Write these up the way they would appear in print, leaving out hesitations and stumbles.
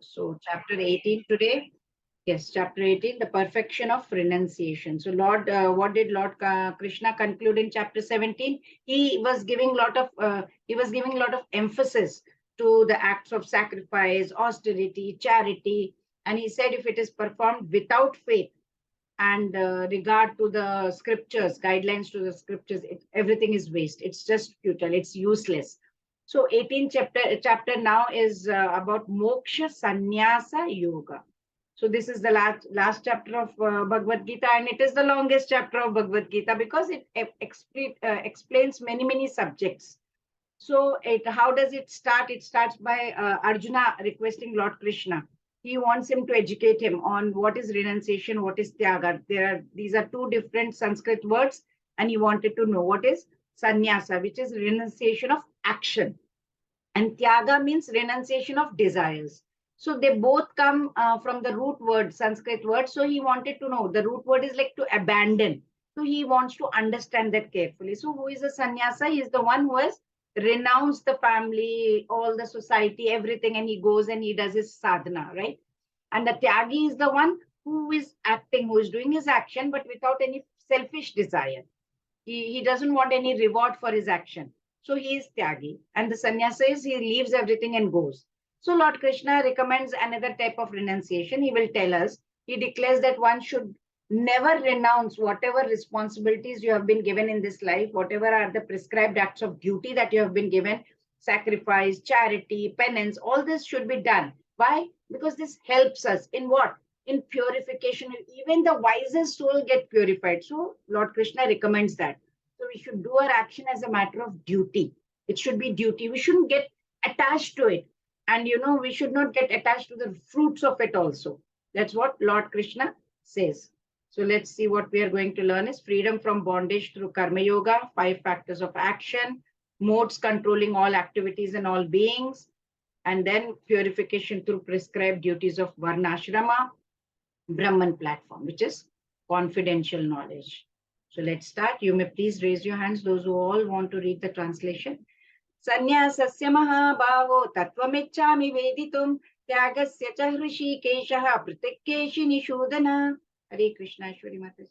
So chapter 18 today. Yes, chapter 18, the perfection of renunciation. So what did Lord Krishna conclude in chapter 17? He was giving a lot of emphasis to the acts of sacrifice, austerity, charity, and he said if it is performed without faith and regard to the scriptures, guidelines to the scriptures, everything is waste. It's just futile. It's useless. So 18th chapter now is about moksha sannyasa yoga. So this is the last chapter of Bhagavad Gita, and it is the longest chapter of Bhagavad Gita because it explains many subjects. So how does it start? It starts by Arjuna requesting Lord Krishna. He wants him to educate him on what is renunciation, what is tyaga. These are two different Sanskrit words, and he wanted to know what is sannyasa, which is renunciation of action, and tyaga means renunciation of desires. So they both come from the root word, Sanskrit word. So he wanted to know the root word is like to abandon. So he wants to understand that carefully. So who is a sannyasa? He is the one who has renounced the family, all the society, everything, and he goes and he does his sadhana, right? And the tyagi is the one who is acting, who is doing his action, but without any selfish desire. He doesn't want any reward for his action. So he is tyagi. And the sannyasa is he leaves everything and goes. So Lord Krishna recommends another type of renunciation. He will tell us, he declares that one should never renounce whatever responsibilities you have been given in this life, whatever are the prescribed acts of duty that you have been given, sacrifice, charity, penance, all this should be done. Why? Because this helps us in what? In purification. Even the wisest soul get purified. So Lord Krishna recommends that. So we should do our action as a matter of duty. It should be duty. We shouldn't get attached to it. And we should not get attached to the fruits of it also. That's what Lord Krishna says. So let's see what we are going to learn is freedom from bondage through karma yoga, 5 factors of action, modes controlling all activities and all beings, and then purification through prescribed duties of varnashrama, Brahman platform, which is confidential knowledge. So let's start. You may please raise your hands, those who all want to read the translation. Sannyasasya mahabhavo tattvamiccami veditum tyagasya cha hrishikeshaha pratikkeshi nishodhana. Hare Krishna, Shwari Mataji.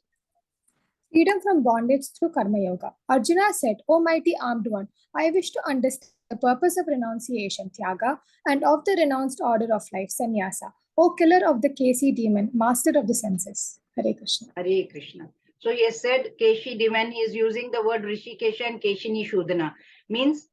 Freedom from bondage through karma yoga. Arjuna said, O mighty armed one, I wish to understand the purpose of renunciation, tyaga, and of the renounced order of life, sannyasa. O killer of the Keshi demon, master of the senses. Hare Krishna. Hare Krishna. So he has said Keshi demon, he is using the word Rishikesha and Keshini Shodhana. Means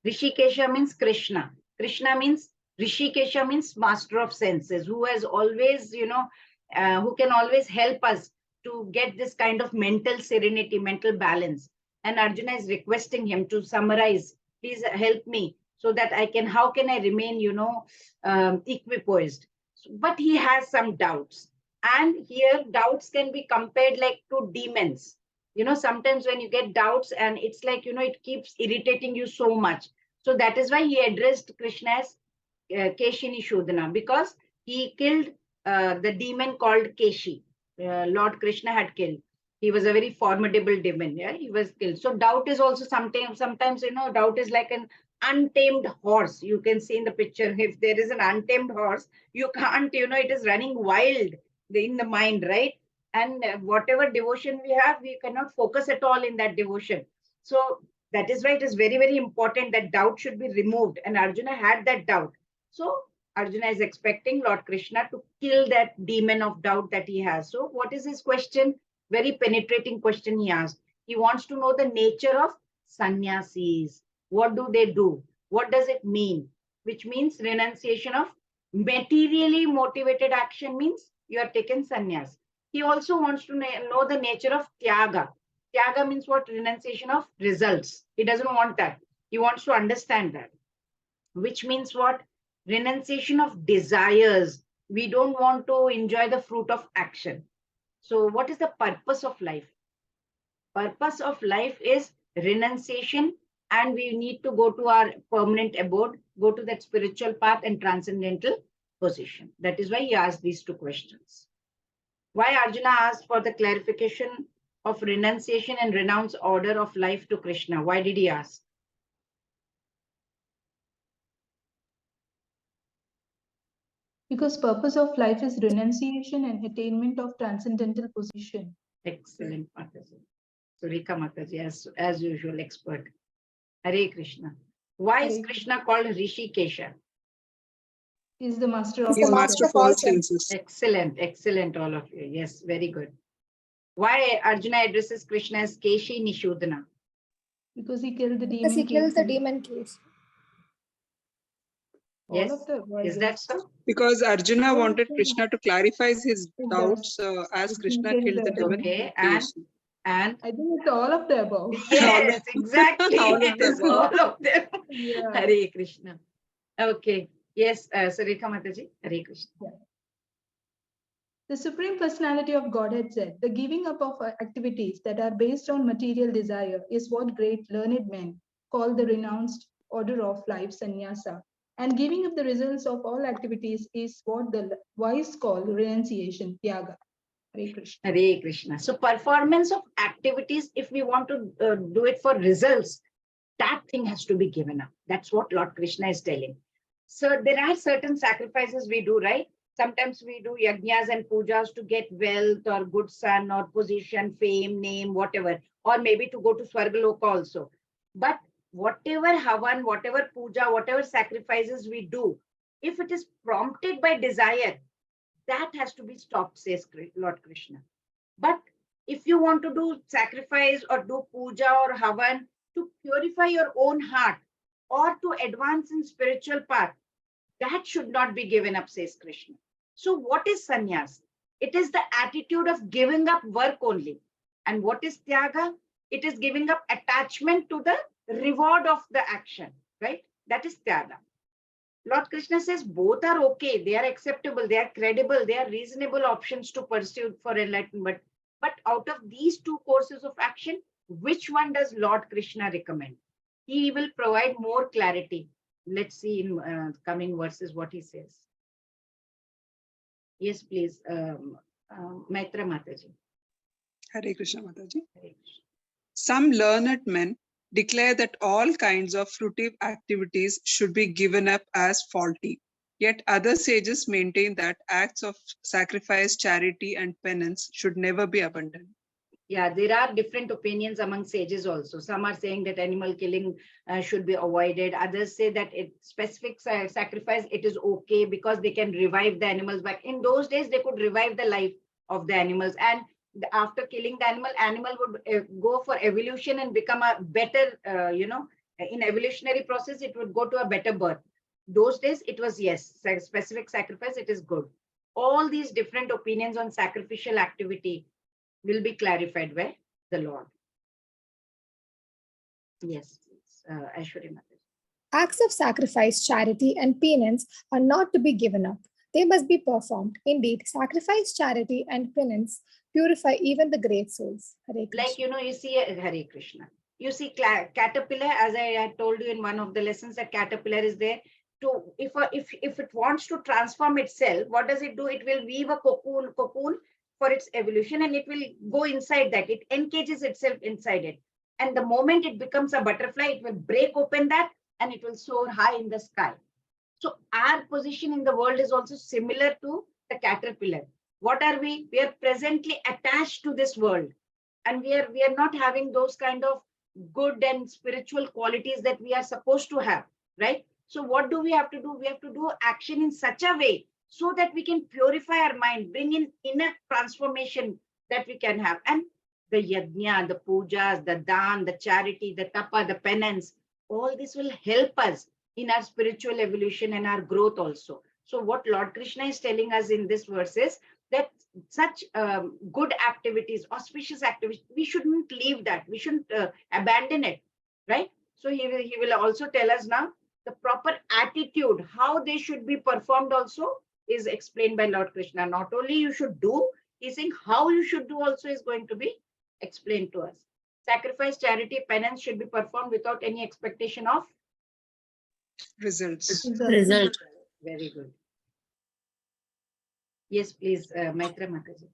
Rishikesha means Krishna. Krishna means Rishikesha means master of senses, who has always, who can always help us to get this kind of mental serenity, mental balance. And Arjuna is requesting him to summarize, please help me so that how can I remain, equipoised. But he has some doubts. And here doubts can be compared like to demons. Sometimes when you get doubts and it's like, it keeps irritating you so much. So that is why he addressed Krishna as Keshini Shodhana, because he killed the demon called Keshi. Lord Krishna had killed. He was a very formidable demon. Yeah, he was killed. So doubt is also sometimes, doubt is like an untamed horse. You can see in the picture, if there is an untamed horse, you can't, it is running wild in the mind, right? And whatever devotion we have, we cannot focus at all in that devotion. So that is why it is very important that doubt should be removed. And Arjuna had that doubt. So Arjuna is expecting Lord Krishna to kill that demon of doubt that he has. So what is his question? Very penetrating question he asked. He wants to know the nature of sannyasis. What do they do? What does it mean? Which means renunciation of materially motivated action means you are taken sannyas. He also wants to know the nature of tyaga. Tyaga means what? Renunciation of results. He doesn't want that. He wants to understand that. Which means what? Renunciation of desires. We don't want to enjoy the fruit of action. So what is the purpose of life? Purpose of life is renunciation, and we need to go to our permanent abode, go to that spiritual path and transcendental position. That is why he asked these 2 questions. Why Arjuna asked for the clarification of renunciation and renounce order of life to Krishna? Why did he ask? Because purpose of life is renunciation and attainment of transcendental position. Excellent, Mataji. Surika Mataji, as usual, expert. Hare Krishna. Why is Hare Krishna called Rishikesha? He is the master He's of the all master senses. of all senses. Excellent, excellent, all of you. Yes, very good. Why Arjuna addresses Krishna as Keshi Nishudana? Because he killed the Because he demon. killed the Keshi. demon case. All Yes, of the is that so? Because Arjuna All of wanted them. Krishna to clarify his It doubts as Krishna killed the demon. Okay, creation. and I think it's all of the above. yes, exactly. All of It is them. all of them. Yeah. Hare Krishna. Okay. Yes, Sarika Mataji. Hare Krishna. The Supreme Personality of Godhead said, the giving up of activities that are based on material desire is what great learned men call the renounced order of life, sannyasa. And giving up the results of all activities is what the wise call renunciation, tyaga. Hare Krishna. Hare Krishna. So performance of activities, if we want to do it for results, that thing has to be given up. That's what Lord Krishna is telling. So there are certain sacrifices we do, right? Sometimes we do yajnas and pujas to get wealth or good son or position, fame, name, whatever, or maybe to go to Swargaloka also. But whatever havan, whatever puja, whatever sacrifices we do, if it is prompted by desire, that has to be stopped, says Lord Krishna. But if you want to do sacrifice or do puja or havan to purify your own heart or to advance in spiritual path, that should not be given up, says Krishna. So what is sannyas? It is the attitude of giving up work only. And what is tyaga? It is giving up attachment to the reward of the action, right? That is tyaga. Lord Krishna says both are okay, they are acceptable, they are credible, they are reasonable options to pursue for enlightenment. But out of these two courses of action, which one does Lord Krishna recommend? He will provide more clarity. Let's see in coming verses what he says. Yes, please, Maitra Mataji. Hare Krishna Mataji. Hare Krishna. Some learned men declare that all kinds of fruitive activities should be given up as faulty. Yet other sages maintain that acts of sacrifice, charity, and penance should never be abandoned. Yeah, there are different opinions among sages also. Some are saying that animal killing should be avoided. Others say that specific sacrifice, it is okay because they can revive the animals back. In those days, they could revive the life of the animals. And after killing the animal would go for evolution and become a better, in evolutionary process, it would go to a better birth. Those days, it was, yes, specific sacrifice, it is good. All these different opinions on sacrificial activity will be clarified by the Lord. Yes, Aishwarya Mataji. Acts of sacrifice, charity, and penance are not to be given up. They must be performed. Indeed, sacrifice, charity, and penance purify even the great souls. Hare Krishna. Like, you see, Hare Krishna. You see caterpillar, as I had told you in one of the lessons, that caterpillar is there to, if it wants to transform itself, what does it do? It will weave a cocoon for its evolution, and it will go inside that. It encages itself inside it. And the moment it becomes a butterfly, it will break open that and it will soar high in the sky. So our position in the world is also similar to the caterpillar. What are we? We are presently attached to this world, and we are not having those kind of good and spiritual qualities that we are supposed to have, right? So what do we have to do? We have to do action in such a way so that we can purify our mind, bring in inner transformation that we can have. And the yajna, the pujas, the dan, the charity, the tapa, the penance, all this will help us in our spiritual evolution and our growth also. So what Lord Krishna is telling us in this verse is that such good activities, auspicious activities, we shouldn't leave that. We shouldn't abandon it, right? So he will also tell us now the proper attitude, how they should be performed also is explained by Lord Krishna. Not only you should do, he's saying how you should do also is going to be explained to us. Sacrifice, charity, penance should be performed without any expectation of Results. Result. Very good. Yes, please, Maitra Mataji.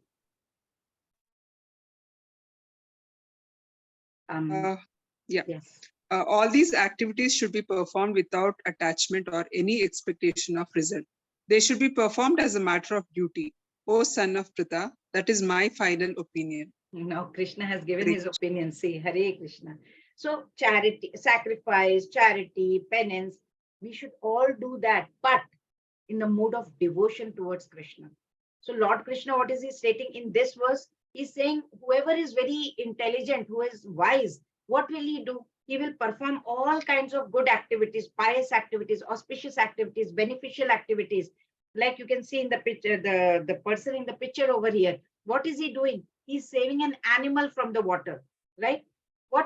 Yeah. Yes. All these activities should be performed without attachment or any expectation of result. They should be performed as a matter of duty. O son of Pritha, that is my final opinion. Now Krishna has given Hare his Krishna. opinion. See, Hare Krishna. So charity, sacrifice, charity, penance, we should all do that, but in the mode of devotion towards Krishna. So Lord Krishna, what is he stating in this verse? He's saying whoever is very intelligent, who is wise, what will he do? He will perform all kinds of good activities, pious activities, auspicious activities, beneficial activities. Like you can see in the picture, the person in the picture over here. What is he doing? He's saving an animal from the water, right? Why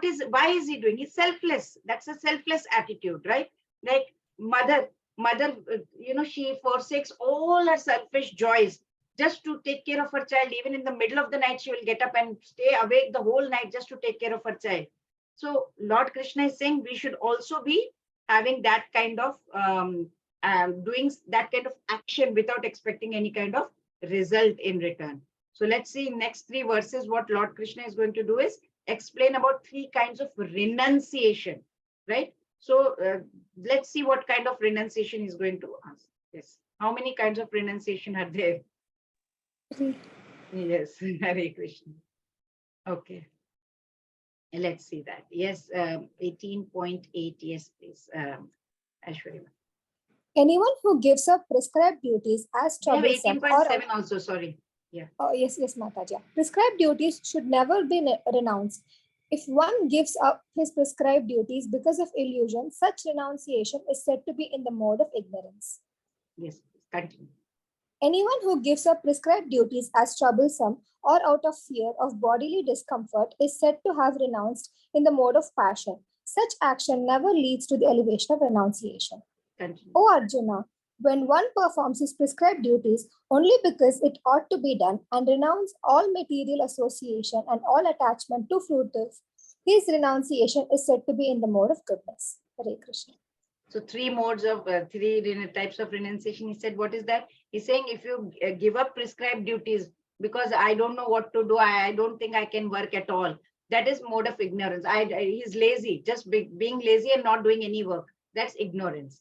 is he doing? He's selfless. That's a selfless attitude, right? Like mother, she forsakes all her selfish joys just to take care of her child. Even in the middle of the night, she will get up and stay awake the whole night just to take care of her child. So Lord Krishna is saying we should also be having that kind of doing that kind of action without expecting any kind of result in return. So let's see in next 3 verses what Lord Krishna is going to do is explain about 3 kinds of renunciation, right? So let's see what kind of renunciation he's going to ask. Yes. How many kinds of renunciation are there? 3. Yes, Hare Krishna. Okay. Let's see that. Yes, 18.8. Yes, please. Ashwarya. Anyone who gives up prescribed duties as We have troublesome or 18.7 also, sorry. yes, Mataji. Prescribed duties should never be renounced. If one gives up his prescribed duties because of illusion, such renunciation is said to be in the mode of ignorance. Yes, continue. Anyone who gives up prescribed duties as troublesome or out of fear of bodily discomfort is said to have renounced in the mode of passion. Such action never leads to the elevation of renunciation. Continue. O Arjuna, when one performs his prescribed duties only because it ought to be done and renounce all material association and all attachment to fruitive, his renunciation is said to be in the mode of goodness. Hare Krishna. So 3 modes of 3 types of renunciation. He said, what is that? He's saying if you give up prescribed duties because I don't know what to do, I don't think I can work at all. That is mode of ignorance. He's lazy, just being lazy and not doing any work. That's ignorance.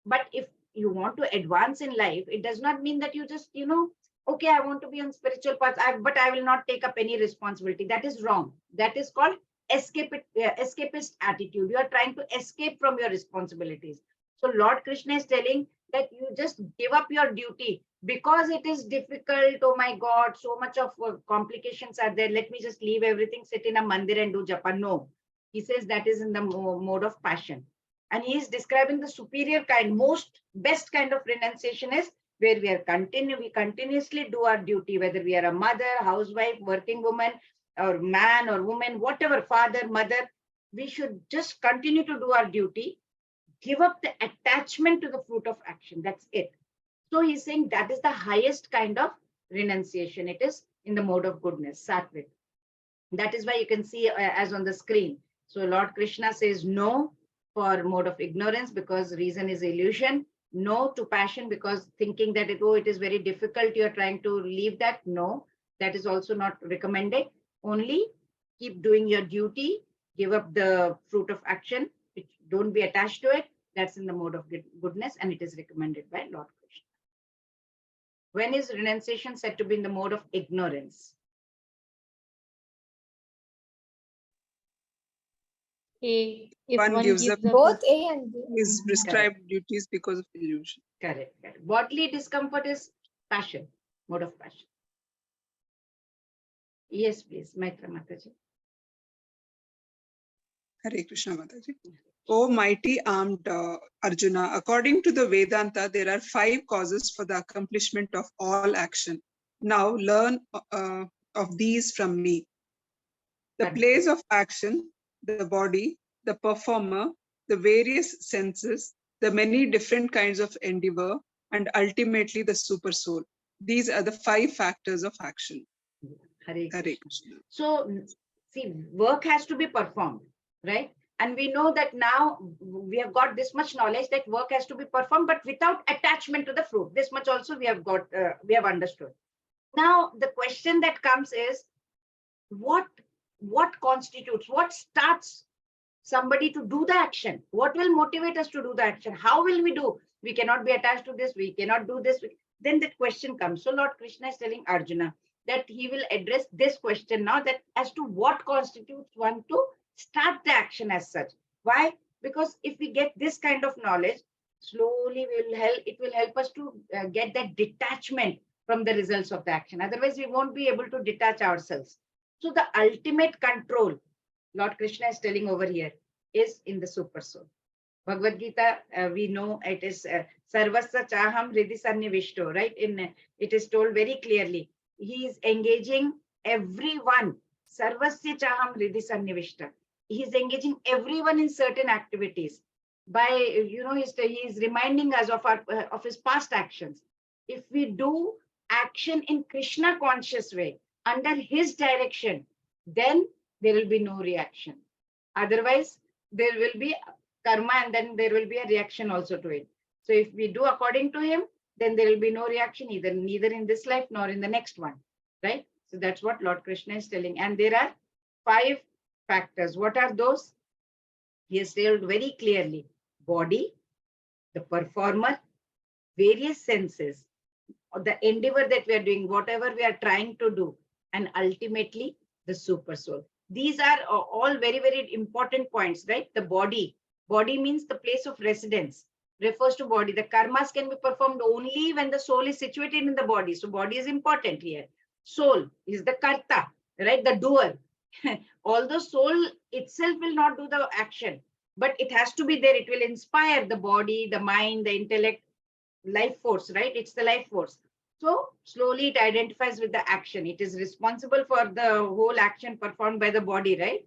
But if you want to advance in life, it does not mean that you just, okay, I want to be on spiritual path, but I will not take up any responsibility. That is wrong. That is called escapist attitude. You are trying to escape from your responsibilities. So Lord Krishna is telling that you just give up your duty because it is difficult. Oh my God, so much of complications are there. Let me just leave everything, sit in a mandir and do japa. No, he says that is in the mode of passion. And he is describing the superior kind, best kind of renunciation is where we continuously do our duty, whether we are a mother, housewife, working woman, or man or woman, whatever, father, mother, we should just continue to do our duty, give up the attachment to the fruit of action. That's it. So he's saying that is the highest kind of renunciation. It is in the mode of goodness, sattvic. That is why you can see as on the screen. So Lord Krishna says no for mode of ignorance because reason is illusion. No to passion because thinking that it is very difficult. You're trying to leave that. No, that is also not recommended. Only keep doing your duty, give up the fruit of action, don't be attached to it. That's in the mode of goodness and it is recommended by Lord Krishna. When is renunciation said to be in the mode of ignorance? A. If One one gives gives up up Both A and B. his prescribed duties because of illusion. Correct. Bodily discomfort is passion, mode of passion. Yes, please, Maitra Mataji. Hare Krishna Mataji. O mighty armed Arjuna, according to the Vedanta, there are 5 causes for the accomplishment of all action. Now learn of these from me. The place of action, the body, the performer, the various senses, the many different kinds of endeavor, and ultimately the super soul. These are the 5 factors of action. Hare Hare Krishna. Krishna. So, see, work has to be performed, right? And we know that now we have got this much knowledge that work has to be performed, but without attachment to the fruit. This much also we have got, we have understood. Now, the question that comes is, what constitutes, what starts somebody to do the action? What will motivate us to do the action? How will we do? we cannot be attached to this, we cannot do this. Then that question comes. So Lord Krishna is telling Arjuna that he will address this question now, that as to what constitutes one to start the action as such. Why? Because if we get this kind of knowledge, slowly it will help us to get that detachment from the results of the action. Otherwise, we won't be able to detach ourselves. So the ultimate control, Lord Krishna is telling over here, is in the super soul. Bhagavad Gita, we know it is Sarvasya Chaham Hridhi Sannivishto, right? It is told very clearly. He is engaging everyone. Sarvasya Chaham Hridhi Sannivishta. He is engaging everyone in certain activities. By, he is reminding us of his past actions. If we do action in Krishna conscious way, under his direction, then there will be no reaction. Otherwise, there will be karma, and then there will be a reaction also to it. So if we do according to him, then there will be no reaction neither in this life nor in the next one, right? So that's what Lord Krishna is telling. And there are 5 factors. What are those? He has told very clearly: body, the performer, various senses, the endeavor that we are doing, whatever we are trying to do, and ultimately the super soul. These are all very, very important points, right? The body. Body means the place of residence, refers to body. The karmas can be performed only when the soul is situated in the body. So body is important here. Soul is the karta, right? The doer. Although soul itself will not do the action, but it has to be there. It will inspire the body, the mind, the intellect, life force, right? It's the life force. So slowly it identifies with the action. It is responsible for the whole action performed by the body, right?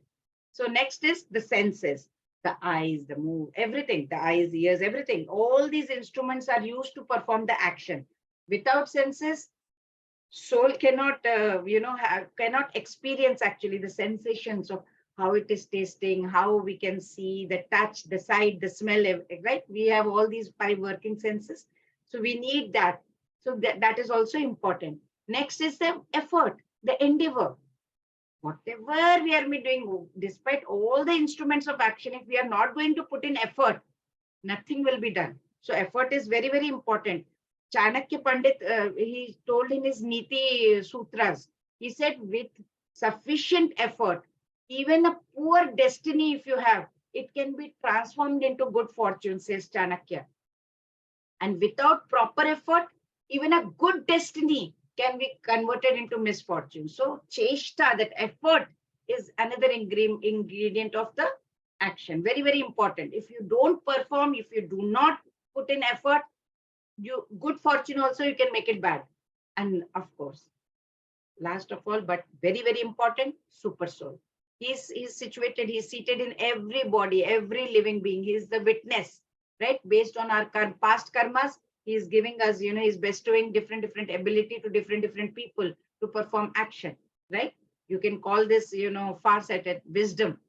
So next is the senses, the eyes, the move, everything, the eyes, ears, everything. All these instruments are used to perform the action. Without senses, soul cannot, cannot experience actually the sensations of how it is tasting, how we can see, the touch, the sight, the smell, right? We have all these 5 working senses. So we need that. So that is also important. Next is the effort, the endeavor. Whatever we are doing, despite all the instruments of action, if we are not going to put in effort, nothing will be done. So effort is very, very important. Chanakya Pandit, he told in his Niti Sutras, he said, with sufficient effort, even a poor destiny, if you have, it can be transformed into good fortune, says Chanakya. And without proper effort, even a good destiny can be converted into misfortune. So cheshta, that effort, is another ingredient of the action. Very, very important. If you don't perform, if you do not put in effort, good fortune also, you can make it bad. And of course, last of all, but very, very important, super soul. He's situated, he's seated in every body, every living being. He's the witness, right? Based on our past karmas, he is giving us, he's bestowing different ability to different people to perform action, right? You can call this, far-sighted wisdom.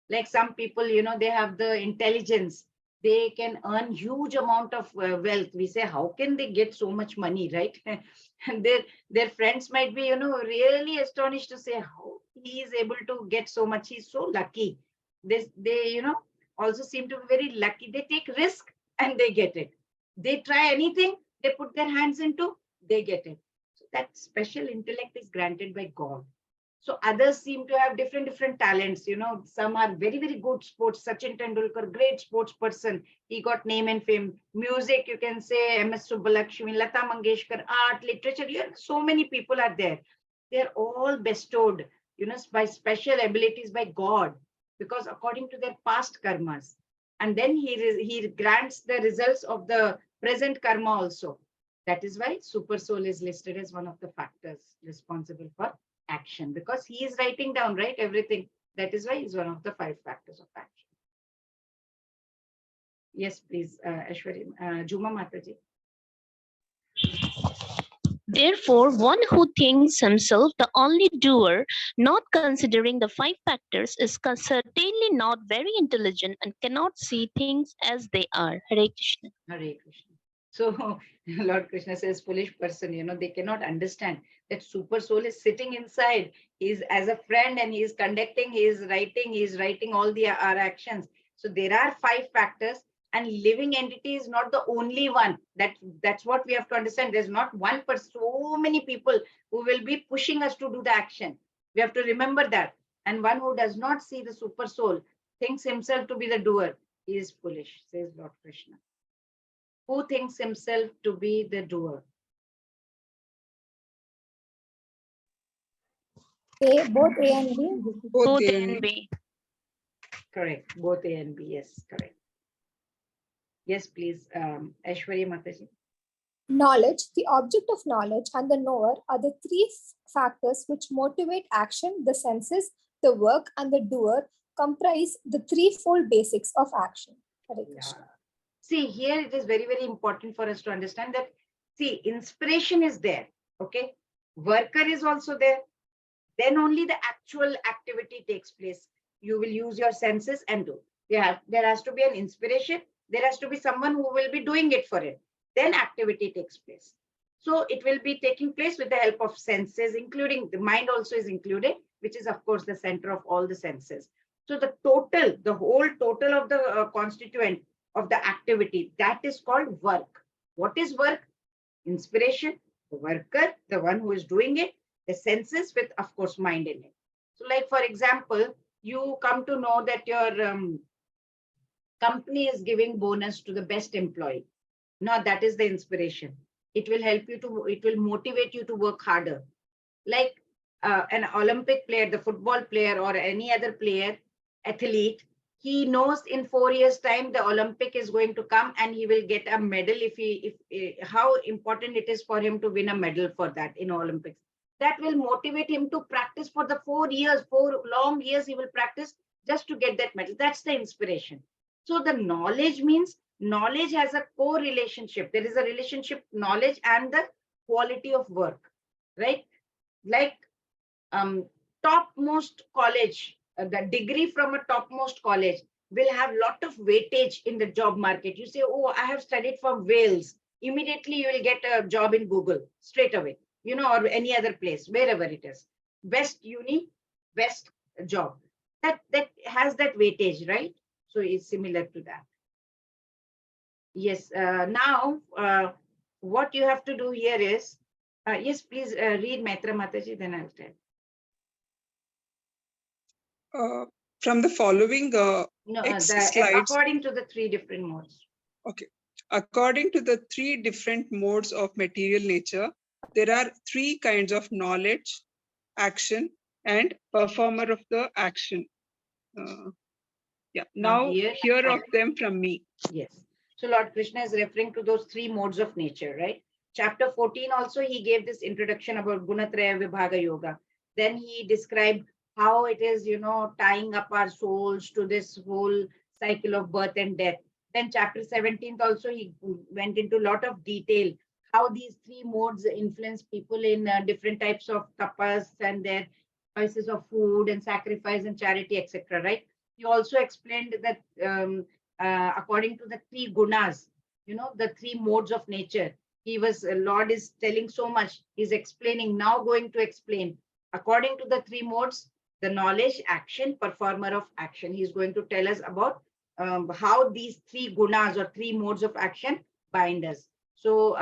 Like some people, they have the intelligence. They can earn huge amount of wealth. We say, how can they get so much money, right? And their friends might be, really astonished to say how he is able to get so much. He's so lucky. They also seem to be very lucky. They take risk and they get it. They try anything, they put their hands into, they get it. So that special intellect is granted by God. So others seem to have different talents. Some are very, very good sports. Sachin Tendulkar, great sports person. He got name and fame. Music, you can say MS Subbulakshmi, Lata Mangeshkar, art, literature. So many people are there. They're all bestowed, by special abilities by God, because according to their past karmas. And then he grants the results of the present karma also. That is why super soul is listed as one of the factors responsible for action, because he is writing down, right, everything. That is why he's one of the 5 factors of action. Yes, please, Ashwari, Juma Mataji. Therefore, one who thinks himself the only doer, not considering the 5 factors, is certainly not very intelligent and cannot see things as they are. Hare Krishna. Hare Krishna. So Lord Krishna says, foolish person, they cannot understand that super soul is sitting inside. He's as a friend and he is conducting, he is writing all our actions. So there are 5 factors, And living entity is not the only one. That's what we have to understand. There's not one person, so many people who will be pushing us to do the action. We have to remember that. And one who does not see the super soul, thinks himself to be the doer, he is foolish, says Lord Krishna. Who thinks himself to be the doer? A, both A and B. Both A A and and B. B. Correct. Both A and B. Yes, correct. Yes, please. Aishwarya Mataji. Knowledge, the object of knowledge, and the knower are the three factors which motivate action. The senses, the work, and the doer comprise the threefold basics of action. Hare Krishna. Yeah. See, here it is very, very important for us to understand that, see, inspiration is there, okay? Worker is also there. Then only the actual activity takes place. You will use your senses and do. Yeah, there has to be an inspiration. There has to be someone who will be doing it for it. Then activity takes place. So it will be taking place with the help of senses, including the mind also is included, which is of course the center of all the senses. So the total, the whole total of the constituent of the activity, that is called work. What is work? Inspiration, the worker, the one who is doing it, the senses with, of course, mind in it. So like, for example, you come to know that your company is giving bonus to the best employee. Now that is the inspiration. It will help you to, it will motivate you to work harder. Like an Olympic player, the football player or any other player, athlete, he knows in 4 years time the Olympic is going to come and he will get a medal if how important it is for him to win a medal for that in Olympics. That will motivate him to practice for the 4 years, 4 long years he will practice just to get that medal. That's the inspiration. So the knowledge means knowledge has a co-relationship. There is a relationship, knowledge and the quality of work, right? Like topmost college, the degree from a topmost college will have lot of weightage in the job market. You say, oh, I have studied from Wales. Immediately you will get a job in Google straight away, you know, or any other place, wherever it is. Best uni, best job. That has that weightage, right? So it's similar to that. Yes, now what you have to do here is, yes, please read Maitra Mataji, then I'll tell. From the following No, slides, according to the three different modes. okay. According to the three different modes of material nature, there are three kinds of knowledge, action, and performer of the action. Now hear of them from me. Yes. So Lord Krishna is referring to those three modes of nature, right? Chapter 14 also, he gave this introduction about Gunatraya Vibhaga Yoga. Then he described how it is, you know, tying up our souls to this whole cycle of birth and death. Then chapter 17 also, he went into a lot of detail, how these three modes influence people in different types of tapas and their choices of food and sacrifice and charity, etc. Right? He also explained that according to the three gunas, you know, the three modes of nature. He was, Lord is telling so much. He's explaining, now going to explain. According to the three modes, the knowledge, action, performer of action. He's going to tell us about how these three gunas or three modes of action bind us. So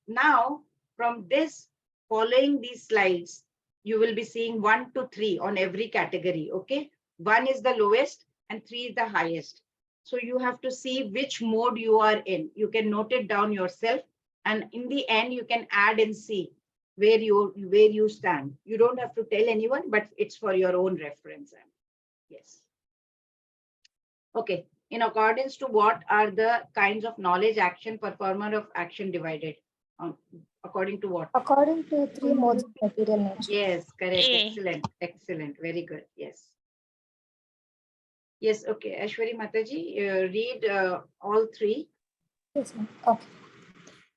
now from this, following these slides, you will be seeing 1 to 3 on every category, okay? 1 is the lowest and 3 is the highest. So you have to see which mode you are in. You can note it down yourself. And in the end, you can add and see where you stand. You don't have to tell anyone, but it's for your own reference. Yes. Okay. In accordance to what are the kinds of knowledge, action, performer of action divided? According to what? According to three modes of material nature. Yes, correct. A. Excellent. Excellent. Very good. Yes. Yes. Okay. Aishwari Mataji, read all three. Yes, ma'am. Okay.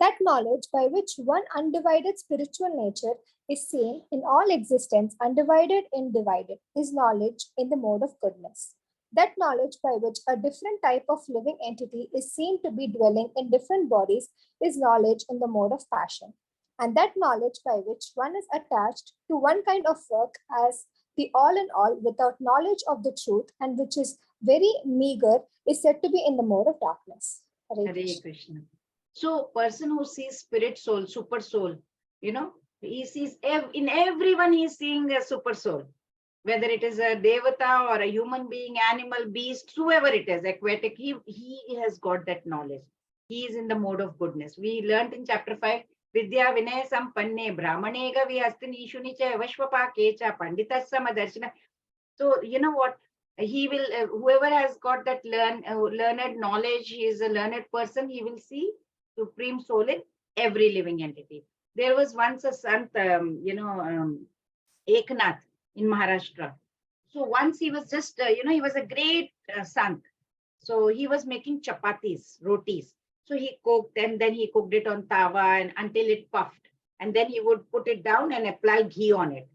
That knowledge by which one undivided spiritual nature is seen in all existence, undivided and divided, is knowledge in the mode of goodness. That knowledge by which a different type of living entity is seen to be dwelling in different bodies is knowledge in the mode of passion. And that knowledge by which one is attached to one kind of work as the all in all without knowledge of the truth and which is very meager is said to be in the mode of darkness. Hare Hare Krishna. Krishna. So, person who sees spirit soul, super soul, he sees in everyone, he is seeing a super soul. Whether it is a devata or a human being, animal, beast, whoever it is, aquatic, he has got that knowledge. He is in the mode of goodness. We learned in chapter 5, Vidya Vinaya Sampanne Brahmanega Vihastini Shunicha Vashvapa Kecha Panditasya Madarshana. So, you know what? He will, whoever has got that learned knowledge, he is a learned person, he will see supreme soul in every living entity. There was once a sant, Eknath in Maharashtra. So once he was just, he was a great sant. So he was making chapatis, rotis. So he cooked and then he cooked it on tawa and until it puffed. And then he would put it down and apply ghee on it.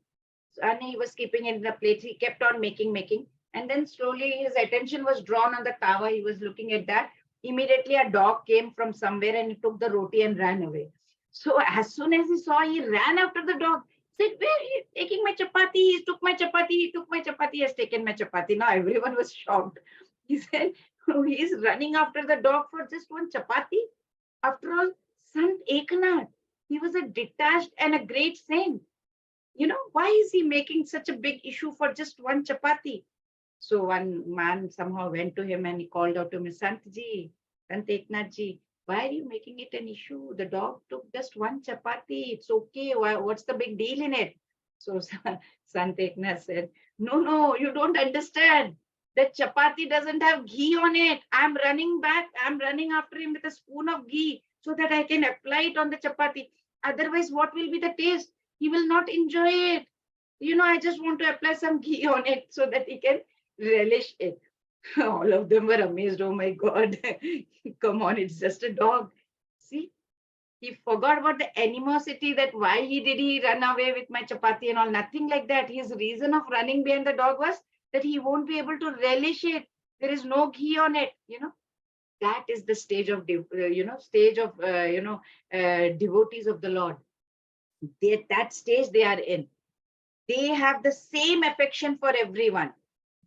And he was keeping it in a plate. He kept on making. And then slowly his attention was drawn on the tawa. He was looking at that. Immediately a dog came from somewhere and he took the roti and ran away. So as soon as he saw, he ran after the dog. Said, where he taking my chapati? He took my chapati. He took my chapati. He has taken my chapati. Now everyone was shocked. He said, he is running after the dog for just one chapati. After all, Sant Eknath, he was a detached and a great saint. Why is he making such a big issue for just one chapati? So one man somehow went to him and he called out to him, Sant Eknath ji, why are you making it an issue? The dog took just one chapati. It's okay. What's the big deal in it? So Sant Eknath said, no, you don't understand. The chapati doesn't have ghee on it. I'm running back. I'm running after him with a spoon of ghee so that I can apply it on the chapati. Otherwise, what will be the taste? He will not enjoy it. I just want to apply some ghee on it so that he can relish it. All of them were amazed. Oh my God. Come on, it's just a dog. See, he forgot about the animosity, that why did he run away with my chapati and all. Nothing like that. His reason of running behind the dog was that he won't be able to relish it. There is no ghee on it. That is the stage of, devotees of the Lord. That stage they are in. They have the same affection for everyone.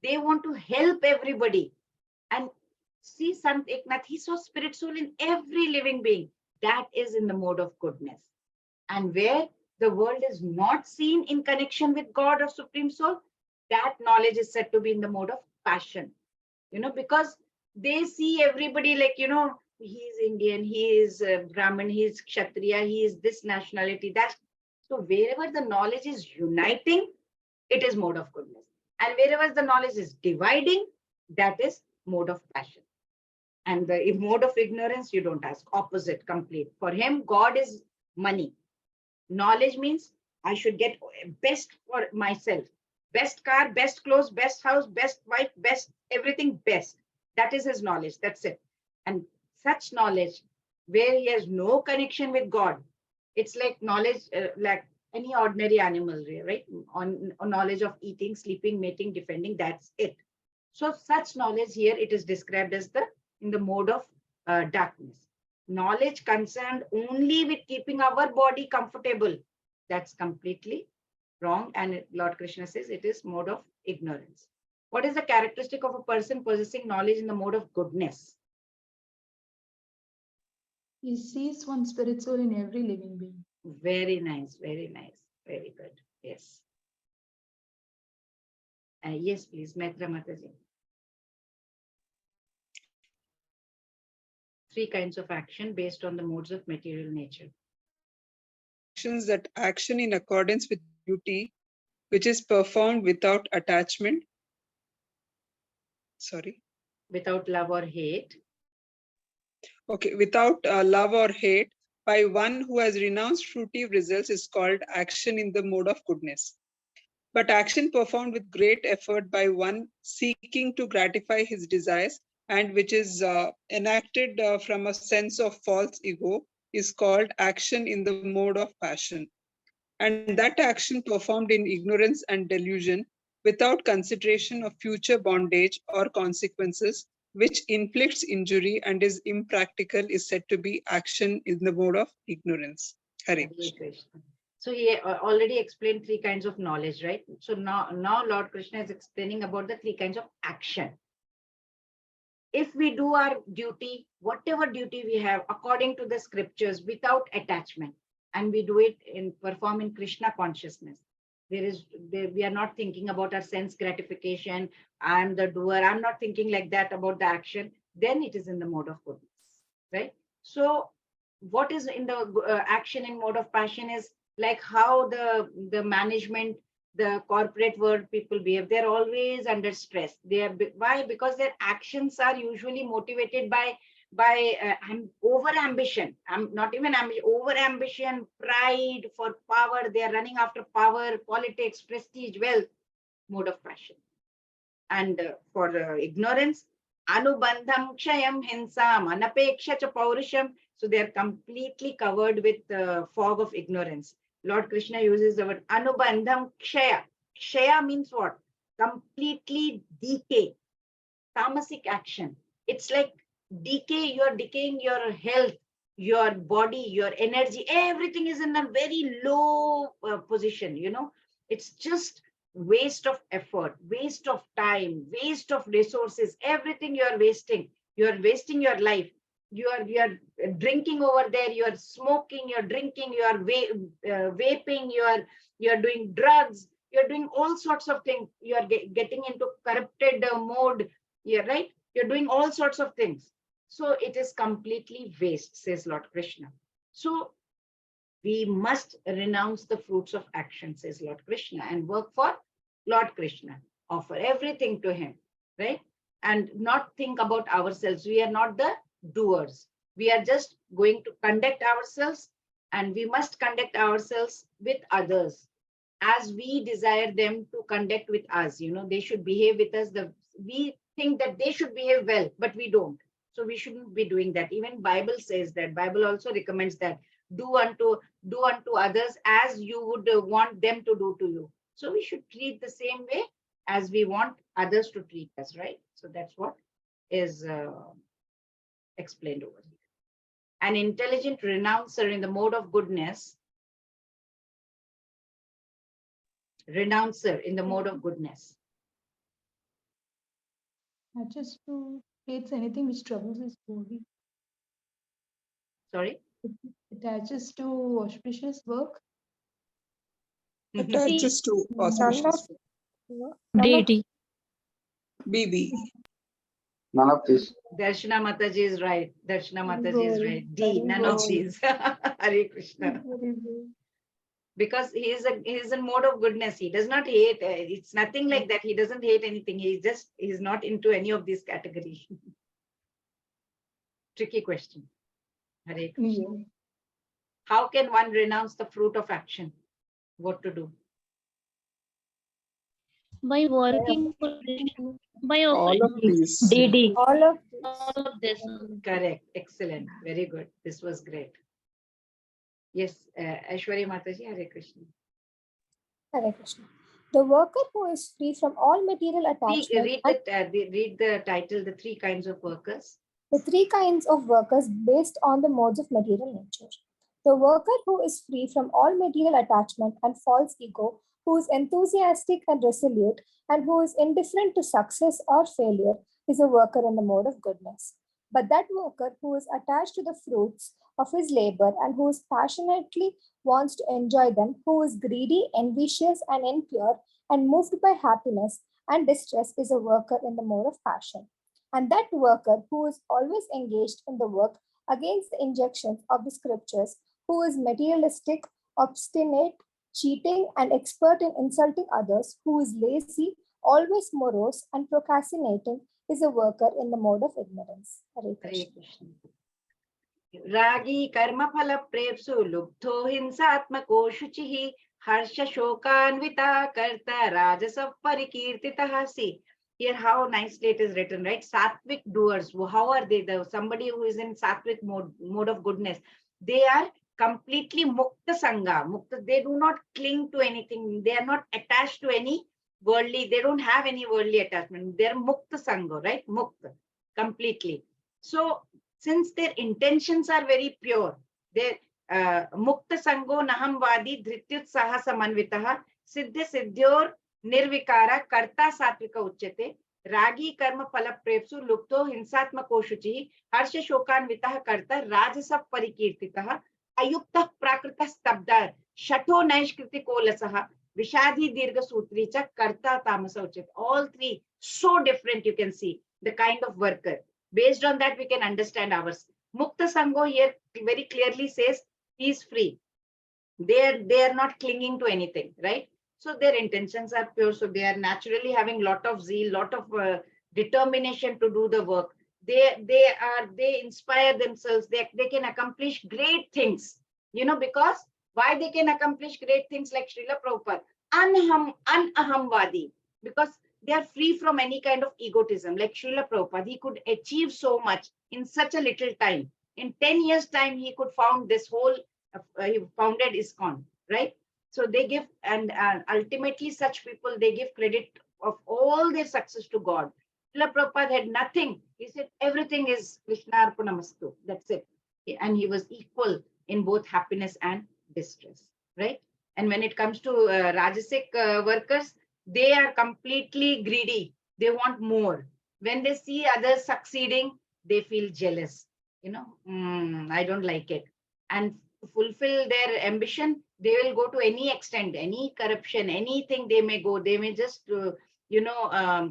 They want to help everybody. And see, Sant Eknath, he saw spirit soul in every living being. That is in the mode of goodness. And where the world is not seen in connection with God or Supreme Soul, that knowledge is said to be in the mode of passion. Because they see everybody like, he is Indian, he is Brahmin, he is Kshatriya, he is this nationality, that. So wherever the knowledge is uniting, it is mode of goodness. And wherever the knowledge is dividing, that is mode of passion. And the mode of ignorance, you don't ask. Opposite, complete. For him, God is money. Knowledge means I should get best for myself. Best car, best clothes, best house, best wife, best everything best. That is his knowledge. That's it. And such knowledge where he has no connection with God, it's like knowledge, like any ordinary animal, right? On knowledge of eating, sleeping, mating, defending, that's it. So such knowledge here, it is described as in the mode of darkness. Knowledge concerned only with keeping our body comfortable, that's completely wrong. And Lord Krishna says it is mode of ignorance. What is the characteristic of a person possessing knowledge in the mode of goodness? He sees one spirit soul in every living being. Very nice, very nice, very good. Yes. Yes, please, Maitra Mataji. 3 kinds of action based on the modes of material nature. Actions that action in accordance with duty, which is performed without attachment. Sorry. Without love or hate. Okay, without love or hate, by one who has renounced fruitive results is called action in the mode of goodness. But action performed with great effort by one seeking to gratify his desires and which is enacted from a sense of false ego is called action in the mode of passion. And that action performed in ignorance and delusion without consideration of future bondage or consequences, which inflicts injury and is impractical, is said to be action in the mode of ignorance. Hare Krishna. So he already explained 3 kinds of knowledge, right? So now Lord Krishna is explaining about the 3 kinds of action. if we do our duty, whatever duty we have according to the scriptures without attachment, and we do it perform in Krishna consciousness, we are not thinking about our sense gratification. I'm the doer. I'm not thinking like that about the action. Then it is in the mode of goodness, right? So what is in the action in mode of passion is like how the management, the corporate world people behave. They're always under stress. Why? Because their actions are usually motivated by over ambition. Not even ambition, over ambition, pride for power. They are running after power, politics, prestige, wealth, mode of passion. And for ignorance, anubandham kshayam hinsam anapeksha cha paurusham. So they are completely covered with the fog of ignorance. Lord Krishna uses the word anubandham kshaya. Kshaya means what? Completely decay, tamasic action. It's like decay. You are decaying your health, your body, your energy. Everything is in a very low position. It's just waste of effort, waste of time, waste of resources. Everything you are wasting. You are wasting your life. You are drinking over there. You are smoking. You are drinking. You are vaping. You are doing drugs. You are doing all sorts of things. You are getting into corrupted mode. Yeah, right. You're doing all sorts of things. So it is completely waste, says Lord Krishna. So we must renounce the fruits of action, says Lord Krishna, and work for Lord Krishna. Offer everything to him, right? And not think about ourselves. We are not the doers. We are just going to conduct ourselves, and we must conduct ourselves with others as we desire them to conduct with us. They should behave with us. We think that they should behave well, but we don't. So we shouldn't be doing that. Even Bible says that. Bible also recommends that. Do unto others as you would want them to do to you. So we should treat the same way as we want others to treat us, right? So that's what is explained over here. An intelligent renouncer in the mode of goodness. Renouncer in the mode of goodness. Just to hates anything which troubles his body. Sorry? Attaches to auspicious work. Attaches to auspicious Deity. BB. None of this. Darshana Mataji is right. Darshana Mataji is right. D, none of these. Hare Krishna. Because he is in mode of goodness. He does not hate. It's nothing like that. He doesn't hate anything. He's not into any of these categories. Tricky question. Hare Krishna. How can one renounce the fruit of action? What to do? By working for Krishna. By All of these. Deity. All of All of this. Correct. Excellent. Very good. This was great. Yes, Aishwarya Mataji, Hare Krishna. Hare Krishna. The worker who is free from all material attachment. Read the title, The Three Kinds of Workers. The three kinds of workers based on the modes of material nature. The worker who is free from all material attachment and false ego, who is enthusiastic and resolute, and who is indifferent to success or failure, is a worker in the mode of goodness. But that worker who is attached to the fruits of his labor and who is passionately wants to enjoy them, who is greedy, envious, and impure, and moved by happiness and distress, is a worker in the mode of passion. And that worker who is always engaged in the work against the injunctions of the scriptures, who is materialistic, obstinate, cheating, and expert in insulting others, who is lazy, always morose, and procrastinating, is a worker in the mode of ignorance. Hare Krishna. Ragi karma phala prepsu lubdho hinsatmako shuchihi harsha shokanvita karta rajasa parikirtitaha. See here how nicely it is written, right? Sattvic doers. How are they? Somebody who is in sattvic mode of goodness. They are completely mukta sangha. They do not cling to anything. They are not attached to any worldly. They don't have any worldly attachment. They are mukta sangha, right? Mukta completely. So since their intentions are very pure, their mukta sango naham vadi dhrityut saha samanvitaha siddha siddhyor nirvikara karta satvika uchyate Ragi karma phala prepsu lupto hinsatmako shuchi harsha shokanvitah karta rajasa parikirtitah ayuktah prakrita stabdar shato naishkriti kolasaha vishadhi dirgha sutri cha karta tamasa uchit. All three so different, you can see the kind of worker. Based on that, we can understand ours. Mukta Sango here very clearly says he is free. They are not clinging to anything, right? So their intentions are pure. So they are naturally having lot of zeal, lot of determination to do the work. They inspire themselves. They can accomplish great things, because why they can accomplish great things like Srila Prabhupada, anahamvadi, because they are free from any kind of egotism. Like Srila Prabhupada, he could achieve so much in such a little time. In 10 years' time, he could found this whole, he founded ISKCON, right? So they give, and ultimately such people, they give credit of all their success to God. Srila Prabhupada had nothing. He said, everything is Krishna Arpanamastu. That's it. And he was equal in both happiness and distress, right? And when it comes to Rajasic workers, they are completely greedy. They want more. When they see others succeeding, they feel jealous. I don't like it. And to fulfill their ambition, they will go to any extent, any corruption, anything they may go. They may just,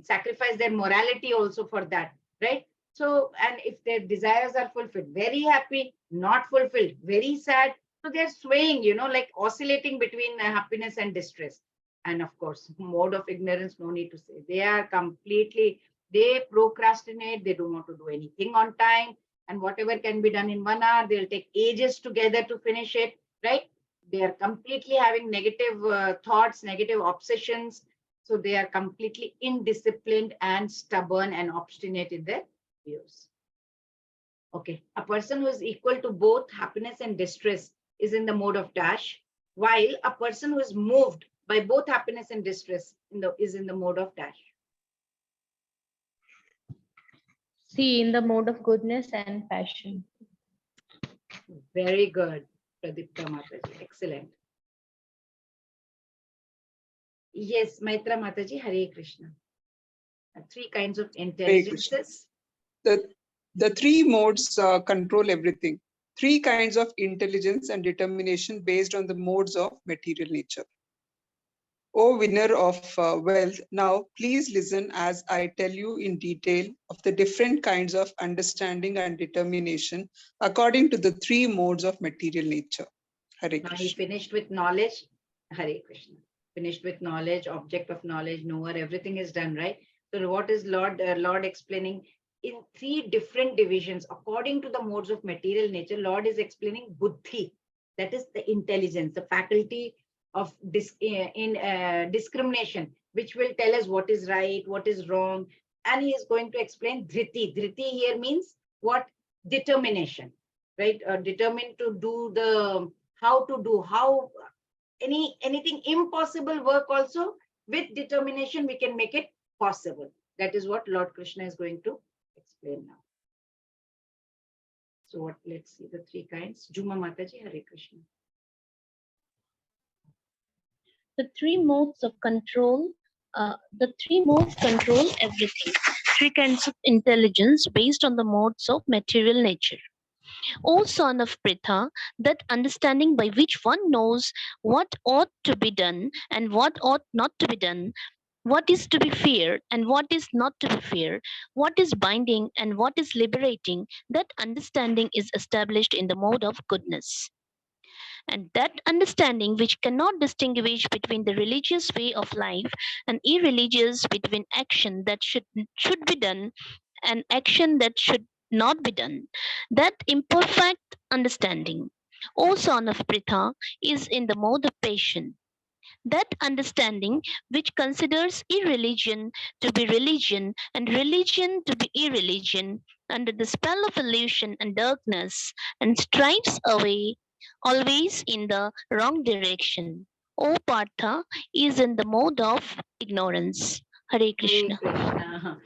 sacrifice their morality also for that, right? So, and if their desires are fulfilled, very happy, not fulfilled, very sad. So they're swaying, like oscillating between happiness and distress. And of course, mode of ignorance, no need to say. They are completely, they procrastinate. They don't want to do anything on time. And whatever can be done in 1 hour, they'll take ages together to finish it, right? They are completely having negative thoughts, negative obsessions. So they are completely indisciplined and stubborn and obstinate in their views. Okay, a person who is equal to both happiness and distress is in the mode of dash, while a person who is moved by both happiness and distress is in the mode of dash. See, in the mode of goodness and passion. Very good, Pradipta Mataji. Excellent. Yes, Maitra Mataji, Hare Krishna. 3 kinds of intelligences. The 3 modes control everything. 3 kinds of intelligence and determination based on the modes of material nature. O winner of wealth, now please listen as I tell you in detail of the different kinds of understanding and determination according to the 3 modes of material nature. Hare Now Krishna. he finished with knowledge. Hare Krishna. Finished with knowledge, object of knowledge, knower, everything is done, right? So what is Lord explaining? In 3 different divisions, according to the modes of material nature, Lord is explaining buddhi. That is the intelligence, the faculty of discrimination, which will tell us what is right, what is wrong. And he is going to explain dhriti. Dhriti here means what? Determination, right? Determined to do anything impossible work also, with determination, we can make it possible. That is what Lord Krishna is going to explain now. So let's see the 3 kinds. Juma Mataji, Hare Krishna. The 3 modes of control, control everything. 3 kinds of intelligence based on the modes of material nature. O son of Pritha, that understanding by which one knows what ought to be done and what ought not to be done, what is to be feared and what is not to be feared, what is binding and what is liberating, that understanding is established in the mode of goodness. And that understanding which cannot distinguish between the religious way of life and irreligious, between action that should be done and action that should not be done, that imperfect understanding, O son of Pritha, is in the mode of patience. That understanding which considers irreligion to be religion and religion to be irreligion under the spell of illusion and darkness, and strives away always in the wrong direction, O Partha, is in the mode of ignorance. Hare Krishna. Hare Krishna.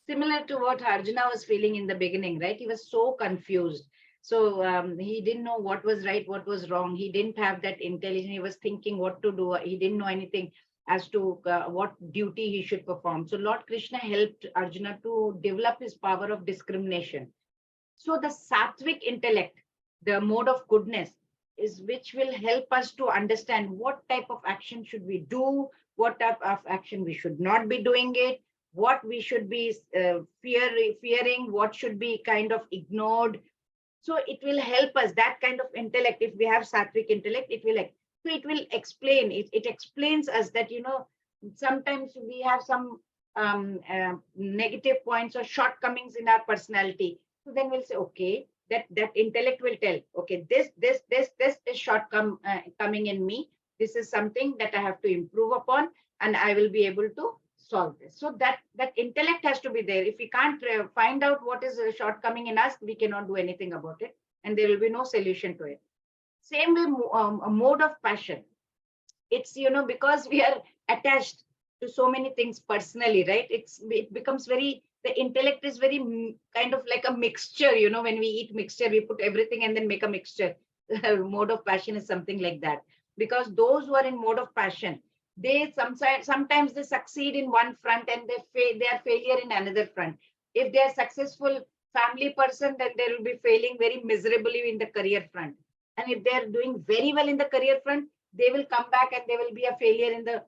Similar to what Arjuna was feeling in the beginning, right? He was so confused. So he didn't know what was right, what was wrong. He didn't have that intelligence. He was thinking what to do. He didn't know anything. as to what duty he should perform. So Lord Krishna helped Arjuna to develop his power of discrimination. So the sattvic intellect, the mode of goodness, is which will help us to understand what type of action should we do, what type of action we should not be doing it, what we should be fearing, what should be kind of ignored. So it will help us, that kind of intellect, if we have sattvic intellect, it will so it will explain it explains us that, sometimes we have some negative points or shortcomings in our personality. So then we'll say, okay, that intellect will tell, okay, this is coming in me, this is something that I have to improve upon, and I will be able to solve this. So that intellect has to be there. If we can't find out what is a shortcoming in us, we cannot do anything about it, and there will be no solution to it. Same way, a mode of passion. It's, because we are attached to so many things personally, right? It becomes very, the intellect is very kind of like a mixture. When we eat mixture, we put everything and then make a mixture. Mode of passion is something like that, because those who are in mode of passion, they sometimes they succeed in one front and they are failure in another front. If they are successful family person, then they will be failing very miserably in the career front. And if they are doing very well in the career front, they will come back and they will be a failure in the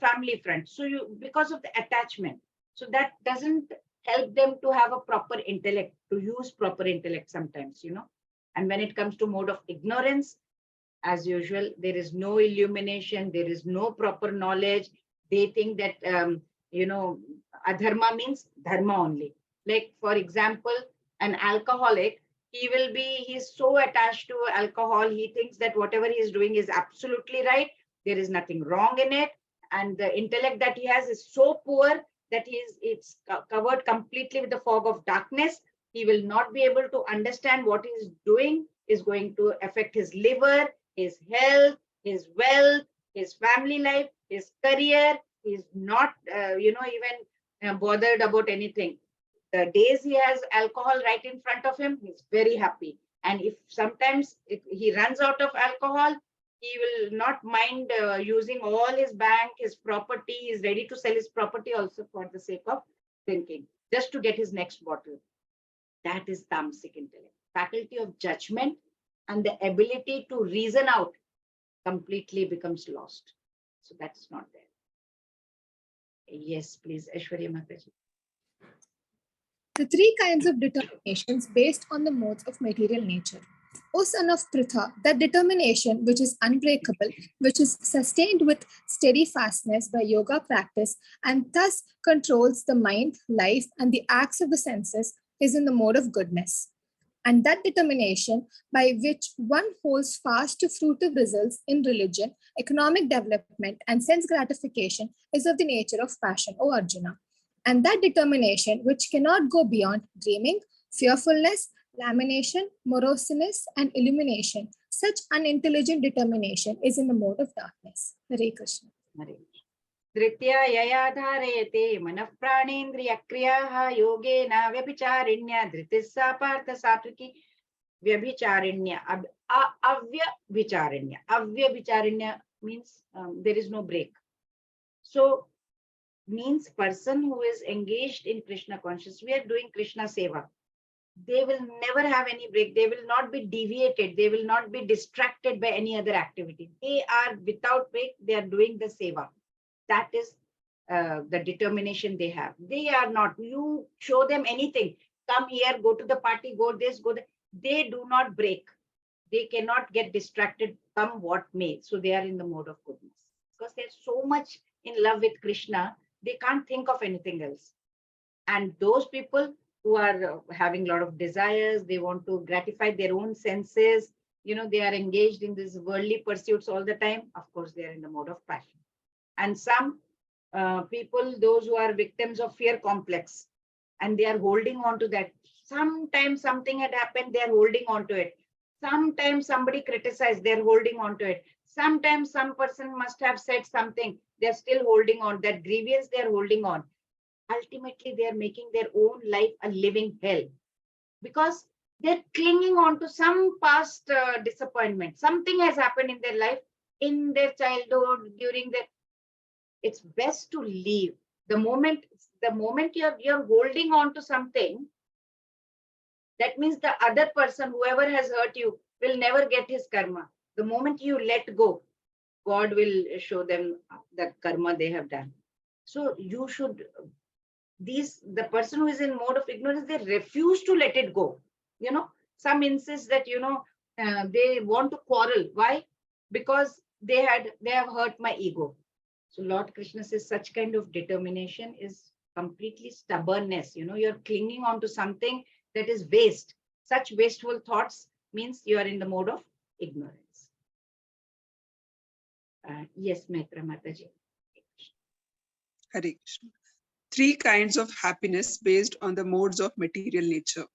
family front. So because of the attachment, so that doesn't help them to have a proper intellect, to use proper intellect sometimes. And when it comes to mode of ignorance, as usual, there is no illumination, there is no proper knowledge. They think that, adharma means dharma only. Like, for example, an alcoholic, he's so attached to alcohol, he thinks that whatever he is doing is absolutely right. There is nothing wrong in it. And the intellect that he has is so poor that it's covered completely with the fog of darkness. He will not be able to understand what he is doing is going to affect his liver, his health, his wealth, his family life, his career. He's not, even bothered about anything. The days he has alcohol right in front of him, he's very happy. And if sometimes he runs out of alcohol, he will not mind using all his bank, his property. He's ready to sell his property also for the sake of drinking, just to get his next bottle. That is tamasic intellect. Faculty of judgment and the ability to reason out completely becomes lost. So that's not there. Yes, please, Aishwarya Mataji. The three kinds of determinations based on the modes of material nature. O son of Pritha, that determination which is unbreakable, which is sustained with steadfastness by yoga practice, and thus controls the mind, life, and the acts of the senses, is in the mode of goodness. And that determination by which one holds fast to fruitive results in religion, economic development, and sense gratification is of the nature of passion, O Arjuna. And that determination which cannot go beyond dreaming, fearfulness, lamination, moroseness, and illumination, such unintelligent determination is in the mode of darkness. Hare Krishna. Hare. Dritya yaya dharayate manah pranendriya kriyaha yogena vyabhicharinya dritissa partha satviki vyabhicharinya avyabhicharinya. Avyabhicharinya means there is no break. So means person who is engaged in Krishna consciousness, we are doing Krishna seva. They will never have any break. They will not be deviated. They will not be distracted by any other activity. They are without break. They are doing the seva. That is the determination they have. They are not. You show them anything. Come here, go to the party, go this, go that. They do not break. They cannot get distracted, come what may. So they are in the mode of goodness. Because they're so much in love with Krishna, they can't think of anything else. And those people who are having a lot of desires, they want to gratify their own senses, they are engaged in these worldly pursuits all the time. Of course, they are in the mode of passion. And some people, those who are victims of fear complex, and they are holding on to that. Sometimes something had happened, they are holding on to it. Sometimes somebody criticized, they're holding on to it. Sometimes some person must have said something, they're still holding on. That grievance, they're holding on. Ultimately, they're making their own life a living hell, because they're clinging on to some past disappointment. Something has happened in their life, in their childhood, during their, it's best to leave. The moment you're holding on to something, that means the other person, whoever has hurt you, will never get his karma. The moment you let go, God will show them the karma they have done. So you should, the person who is in mode of ignorance, they refuse to let it go. Some insist that, they want to quarrel. Why? Because they have hurt my ego. So Lord Krishna says such kind of determination is completely stubbornness. You're clinging on to something that is waste. Such wasteful thoughts means you are in the mode of ignorance. Yes, Maitra Mataji. Hare Krishna. 3 kinds of happiness based on the modes of material nature.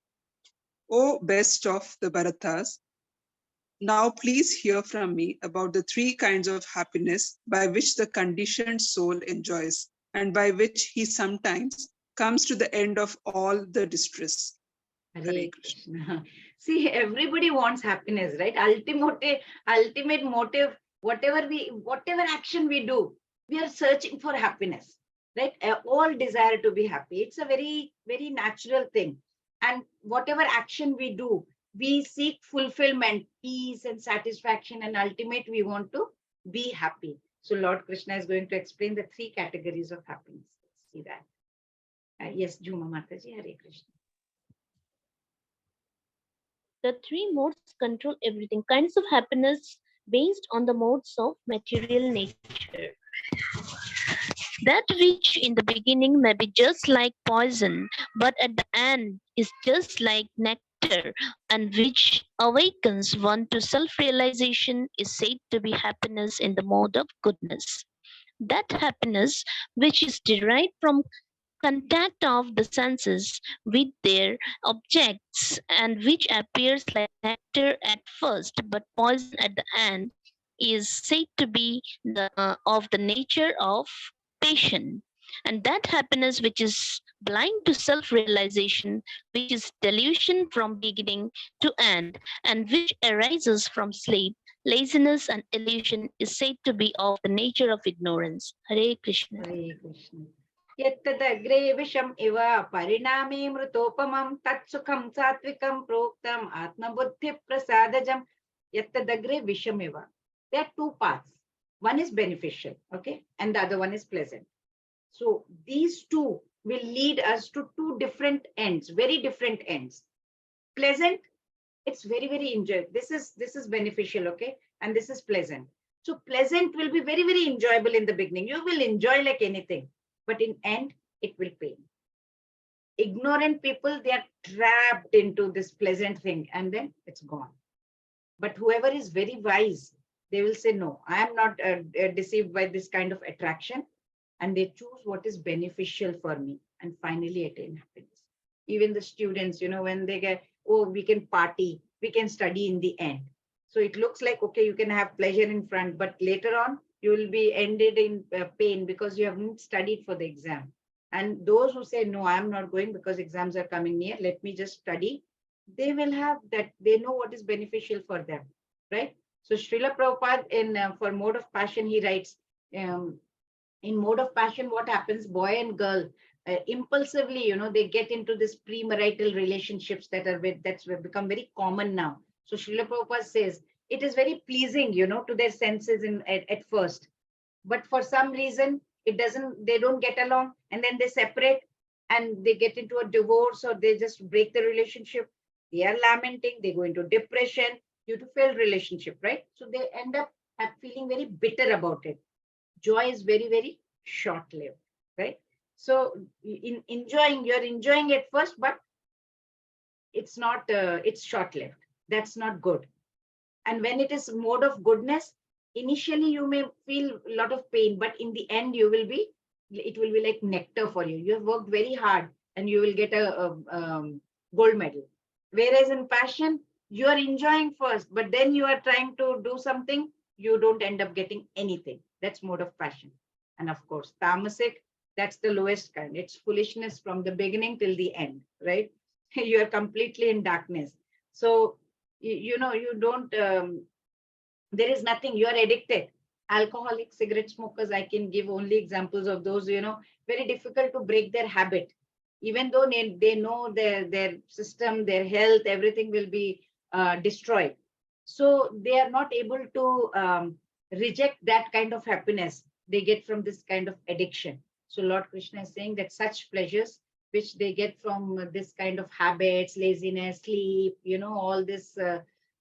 O best of the Bharatas, now please hear from me about the 3 kinds of happiness by which the conditioned soul enjoys and by which he sometimes comes to the end of all the distress. Hare Krishna. See, everybody wants happiness, right? Ultimate motive, whatever action we do, we are searching for happiness, right? All desire to be happy. It's a very, very natural thing. And whatever action we do, we seek fulfillment, peace and satisfaction, and ultimate, we want to be happy. So Lord Krishna is going to explain the 3 categories of happiness. Let's see that. Yes, Juma Mataji, Hare Krishna. The 3 modes control everything. Kinds of happiness based on the modes of material nature. That which in the beginning may be just like poison, but at the end is just like nectar, and which awakens one to self-realization, is said to be happiness in the mode of goodness. That happiness which is derived from contact of the senses with their objects, and which appears like nectar at first but poison at the end, is said to be of the nature of passion. And that happiness which is blind to self-realization, which is delusion from beginning to end, and which arises from sleep, laziness and illusion, is said to be of the nature of ignorance. Hare Krishna. Hare Krishna. Yattadagre visham iva pariname mrutopamam tatsukham satvikam proktam atma buddhi prasadajam. Yattadagre visham iva. There are 2 paths. One is beneficial, okay, and the other one is pleasant. So these 2 will lead us to 2 different ends, very different ends. Pleasant, it's very, very enjoyable. This is beneficial, okay, and this is pleasant. So pleasant will be very, very enjoyable in the beginning. You will enjoy like anything, but in end, it will pain. Ignorant people, they are trapped into this pleasant thing, and then it's gone. But whoever is very wise, they will say, no, I am not deceived by this kind of attraction. And they choose what is beneficial for me, and finally attain happiness. Even the students, when they get, oh, we can party, we can study in the end. So it looks like, okay, you can have pleasure in front, but later on, you will be ended in pain because you haven't studied for the exam. And those who say, no, I'm not going because exams are coming near, let me just study, they will have that, they know what is beneficial for them, right? So Srila Prabhupada for Mode of Passion, he writes, in Mode of Passion, what happens, boy and girl, impulsively, they get into this premarital relationships that's become very common now. So Srila Prabhupada says, it is very pleasing, to their senses at first. But for some reason, they don't get along, and then they separate and they get into a divorce, or they just break the relationship. They are lamenting, they go into depression due to failed relationship, right? So they end up feeling very bitter about it. Joy is very, very short-lived, right? So you're enjoying it first, but it's not, it's short-lived. That's not good. And when it is mode of goodness, initially you may feel a lot of pain, but in the end, it will be like nectar for you. You have worked very hard and you will get a gold medal. Whereas in passion, you are enjoying first, but then you are trying to do something, you don't end up getting anything. That's mode of passion. And of course, tamasic, that's the lowest kind. It's foolishness from the beginning till the end, right? You are completely in darkness. So, you don't, there is nothing, you are addicted. Alcoholic cigarette smokers, I can give only examples of those, very difficult to break their habit. Even though they know their system, their health, everything will be destroyed. So they are not able to reject that kind of happiness they get from this kind of addiction. So Lord Krishna is saying that such pleasures which they get from this kind of habits, laziness, sleep, all this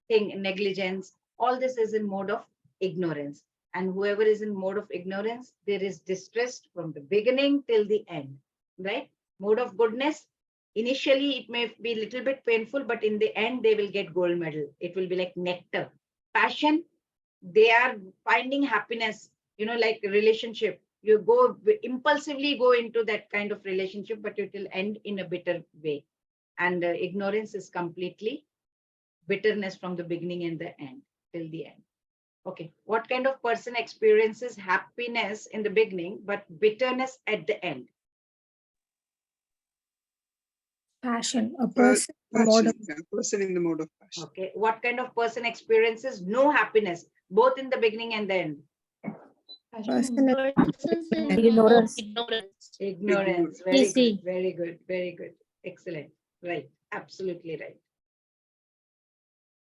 thing, negligence, all this is in mode of ignorance. And whoever is in mode of ignorance, there is distress from the beginning till the end, right? Mode of goodness, initially it may be a little bit painful, but in the end they will get gold medal. It will be like nectar. Passion, they are finding happiness, like a relationship. You impulsively go into that kind of relationship, but it will end in a bitter way. And ignorance is completely bitterness from the beginning and the end till the end. Okay, what kind of person experiences happiness in the beginning but bitterness at the end? Passion, a person, person in the mode of passion. Okay, what kind of person experiences no happiness both in the beginning and the end? person Persons in ignorance. Ignorance. Very good, very good, very good. Excellent. Right, absolutely right.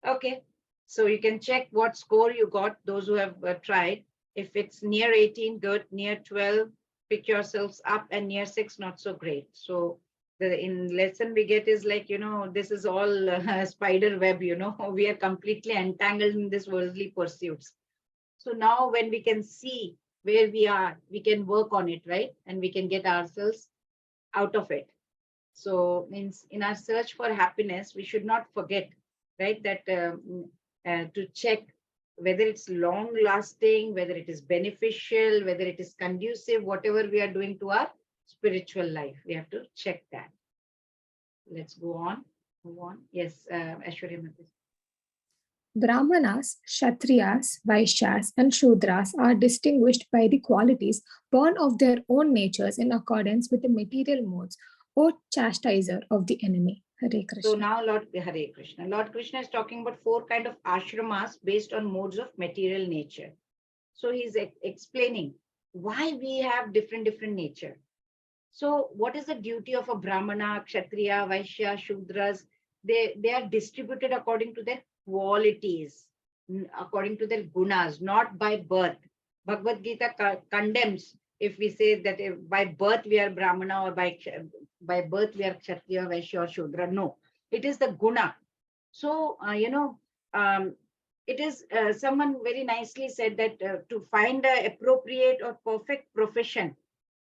Okay, so you can check what score you got, those who have tried. If it's near 18, good. Near 12, pick yourselves up, and near 6, not so great. So the in lesson we get is like, this is all spider web, we are completely entangled in this worldly pursuits. So now when we can see where we are, we can work on it, right? And we can get ourselves out of it. So means in our search for happiness, we should not forget, right, that to check whether it's long lasting, whether it is beneficial, whether it is conducive, whatever we are doing to our spiritual life, we have to check that. Let's go on. Move on. Yes, Aishwarya Mati. Brahmanas, Kshatriyas, Vaishyas, and Shudras are distinguished by the qualities born of their own natures in accordance with the material modes, or chastiser of the enemy. Hare Krishna. So now Lord Hare Krishna. Lord Krishna is talking about 4 kind of ashramas based on modes of material nature. So he's explaining why we have different nature. So what is the duty of a Brahmana, Kshatriya, Vaishya, Shudras? They are distributed according to their qualities, according to their gunas, not by birth. Bhagavadgita condemns if we say that by birth we are Brahmana or by birth we are Kshatriya, Vaishya or Shudra. No, it is the guna. So, it is someone very nicely said that to find an appropriate or perfect profession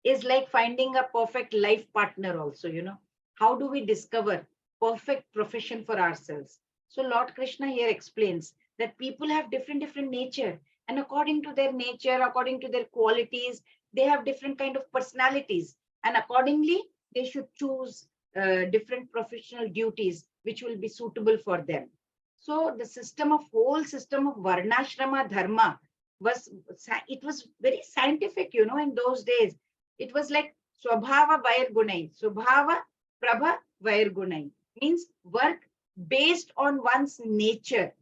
is like finding a perfect life partner also, How do we discover perfect profession for ourselves? So Lord Krishna here explains that people have different nature, and according to their nature, according to their qualities, they have different kind of personalities, and accordingly they should choose different professional duties which will be suitable for them. So the whole system of varnashrama dharma was very scientific, in those days. It was like Swabhava Vair Gunai. Swabhava Prabha Vair Gunai means work based on one's nature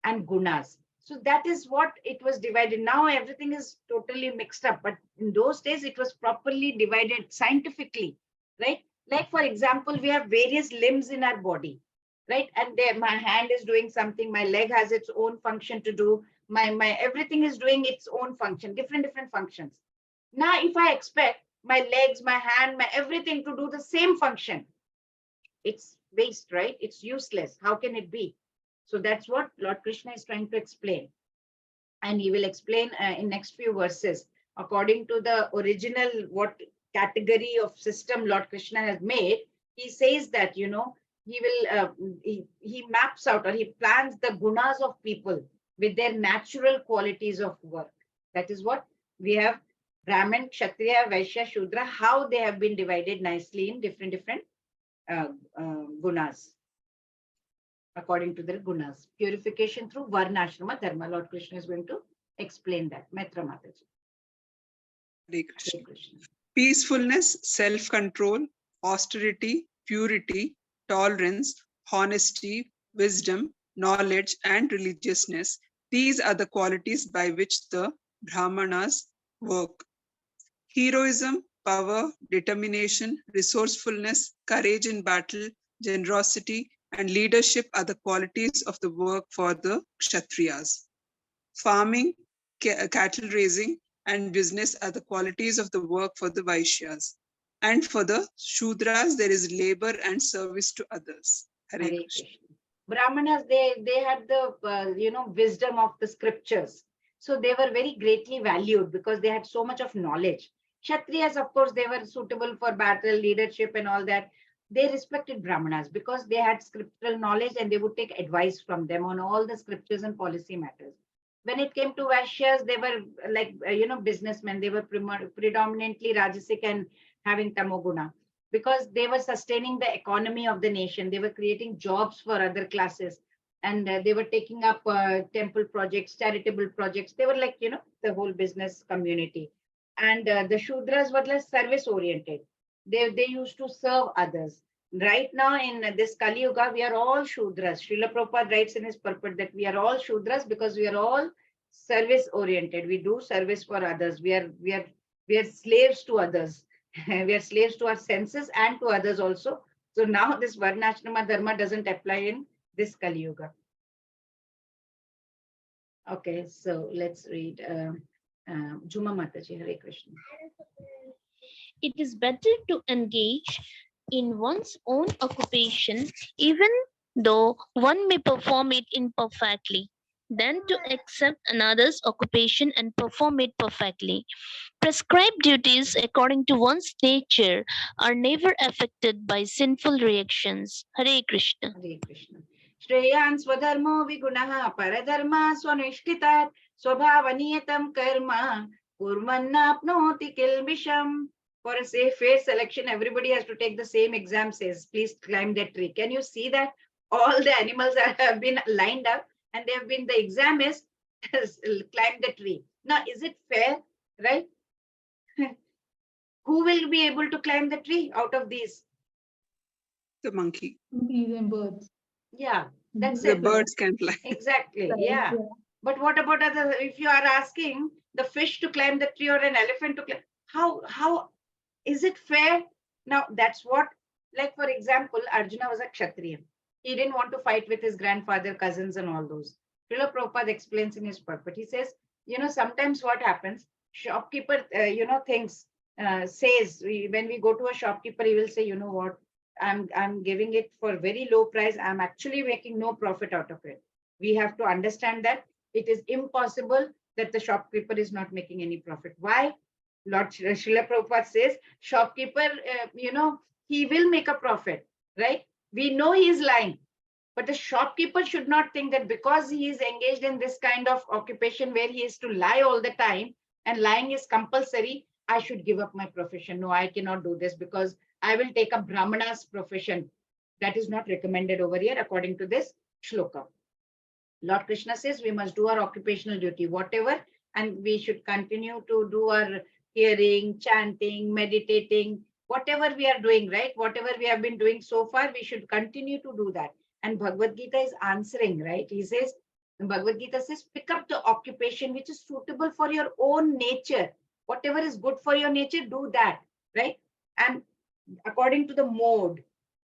and gunas. So that is what it was divided. Now everything is totally mixed up. But in those days, it was properly divided scientifically, right? Like, for example, we have various limbs in our body, right? And there, my hand is doing something. My leg has its own function to do. My everything is doing its own function, different functions. Now, if I expect my legs, my hand, my everything to do the same function, it's waste, right? It's useless. How can it be? So that's what Lord Krishna is trying to explain. And he will explain in next few verses, according to the original, what category of system Lord Krishna has made. He says that, he will, he maps out or he plans the gunas of people with their natural qualities of work. That is what we have. Brahmin, Kshatriya, Vaishya, Shudra, how they have been divided nicely in different gunas, according to their gunas. Purification through Varnashrama Dharma. Lord Krishna is going to explain that. Maitra Mataji. Hare Krishna. Peacefulness, self-control, austerity, purity, tolerance, honesty, wisdom, knowledge, and religiousness. These are the qualities by which the Brahmanas' work. Heroism, power, determination, resourcefulness, courage in battle, generosity, and leadership are the qualities of the work for the Kshatriyas. Farming, cattle raising, and business are the qualities of the work for the Vaishyas. And for the Shudras, there is labor and service to others. Hare Hare Krishna. Krishna. Brahmanas, they had the wisdom of the scriptures. So they were very greatly valued because they had so much of knowledge. Kshatriyas, of course, they were suitable for battle, leadership, and all that. They respected Brahmanas because they had scriptural knowledge and they would take advice from them on all the scriptures and policy matters. When it came to Vaishyas, they were like, businessmen. They were predominantly Rajasic and having Tamoguna because they were sustaining the economy of the nation. They were creating jobs for other classes and they were taking up temple projects, charitable projects. They were like, the whole business community. And the Shudras were less service oriented. They used to serve others. Right now in this Kali Yuga, we are all Shudras. Srila Prabhupada writes in his purport that we are all Shudras because we are all service oriented. We do service for others. We are slaves to others. We are slaves to our senses and to others also. So now this Varnashrama Dharma doesn't apply in this Kali Yuga. Okay, so let's read Juma Mataji, Hare Krishna. It is better to engage in one's own occupation, even though one may perform it imperfectly, than to accept another's occupation and perform it perfectly. Prescribed duties according to one's nature are never affected by sinful reactions. Hare Krishna. Hare Krishna. Shreyan swadharmo vigunaha paradharma swanishkitat swabhavaniyatam karma kurmannapnoti kilbisham. For a safe fair selection, everybody has to take the same exam, says, please climb that tree. Can you see that? All the animals have been lined up and they have been, the exam is climb the tree. Now, is it fair, right? Who will be able to climb the tree out of these? The monkey. Monkeys and birds. Yeah, that's The it. birds can fly. Exactly. Right, Yeah. But what about other? If you are asking the fish to climb the tree or an elephant to climb, how is it fair? Now that's what, like for example, Arjuna was a Kshatriya. He didn't want to fight with his grandfather, cousins, and all those. Srila Prabhupada explains in his purport. He says, sometimes what happens, shopkeeper, thinks, says, when we go to a shopkeeper, he will say, you know what, I'm giving it for very low price. I'm actually making no profit out of it. We have to understand that it is impossible that the shopkeeper is not making any profit. Why? Lord Srila Prabhupada says, shopkeeper, he will make a profit, right? We know he is lying, but the shopkeeper should not think that because he is engaged in this kind of occupation where he is to lie all the time and lying is compulsory, I should give up my profession. No, I cannot do this because I will take a Brahmana's profession. That is not recommended over here according to this shloka. Lord Krishna says we must do our occupational duty, whatever, and we should continue to do our hearing, chanting, meditating, whatever we are doing, right? Whatever we have been doing so far, we should continue to do that. And Bhagavad-gita is answering, right? He says, Bhagavad-gita says, pick up the occupation which is suitable for your own nature. Whatever is good for your nature, do that, right? And according to the mode,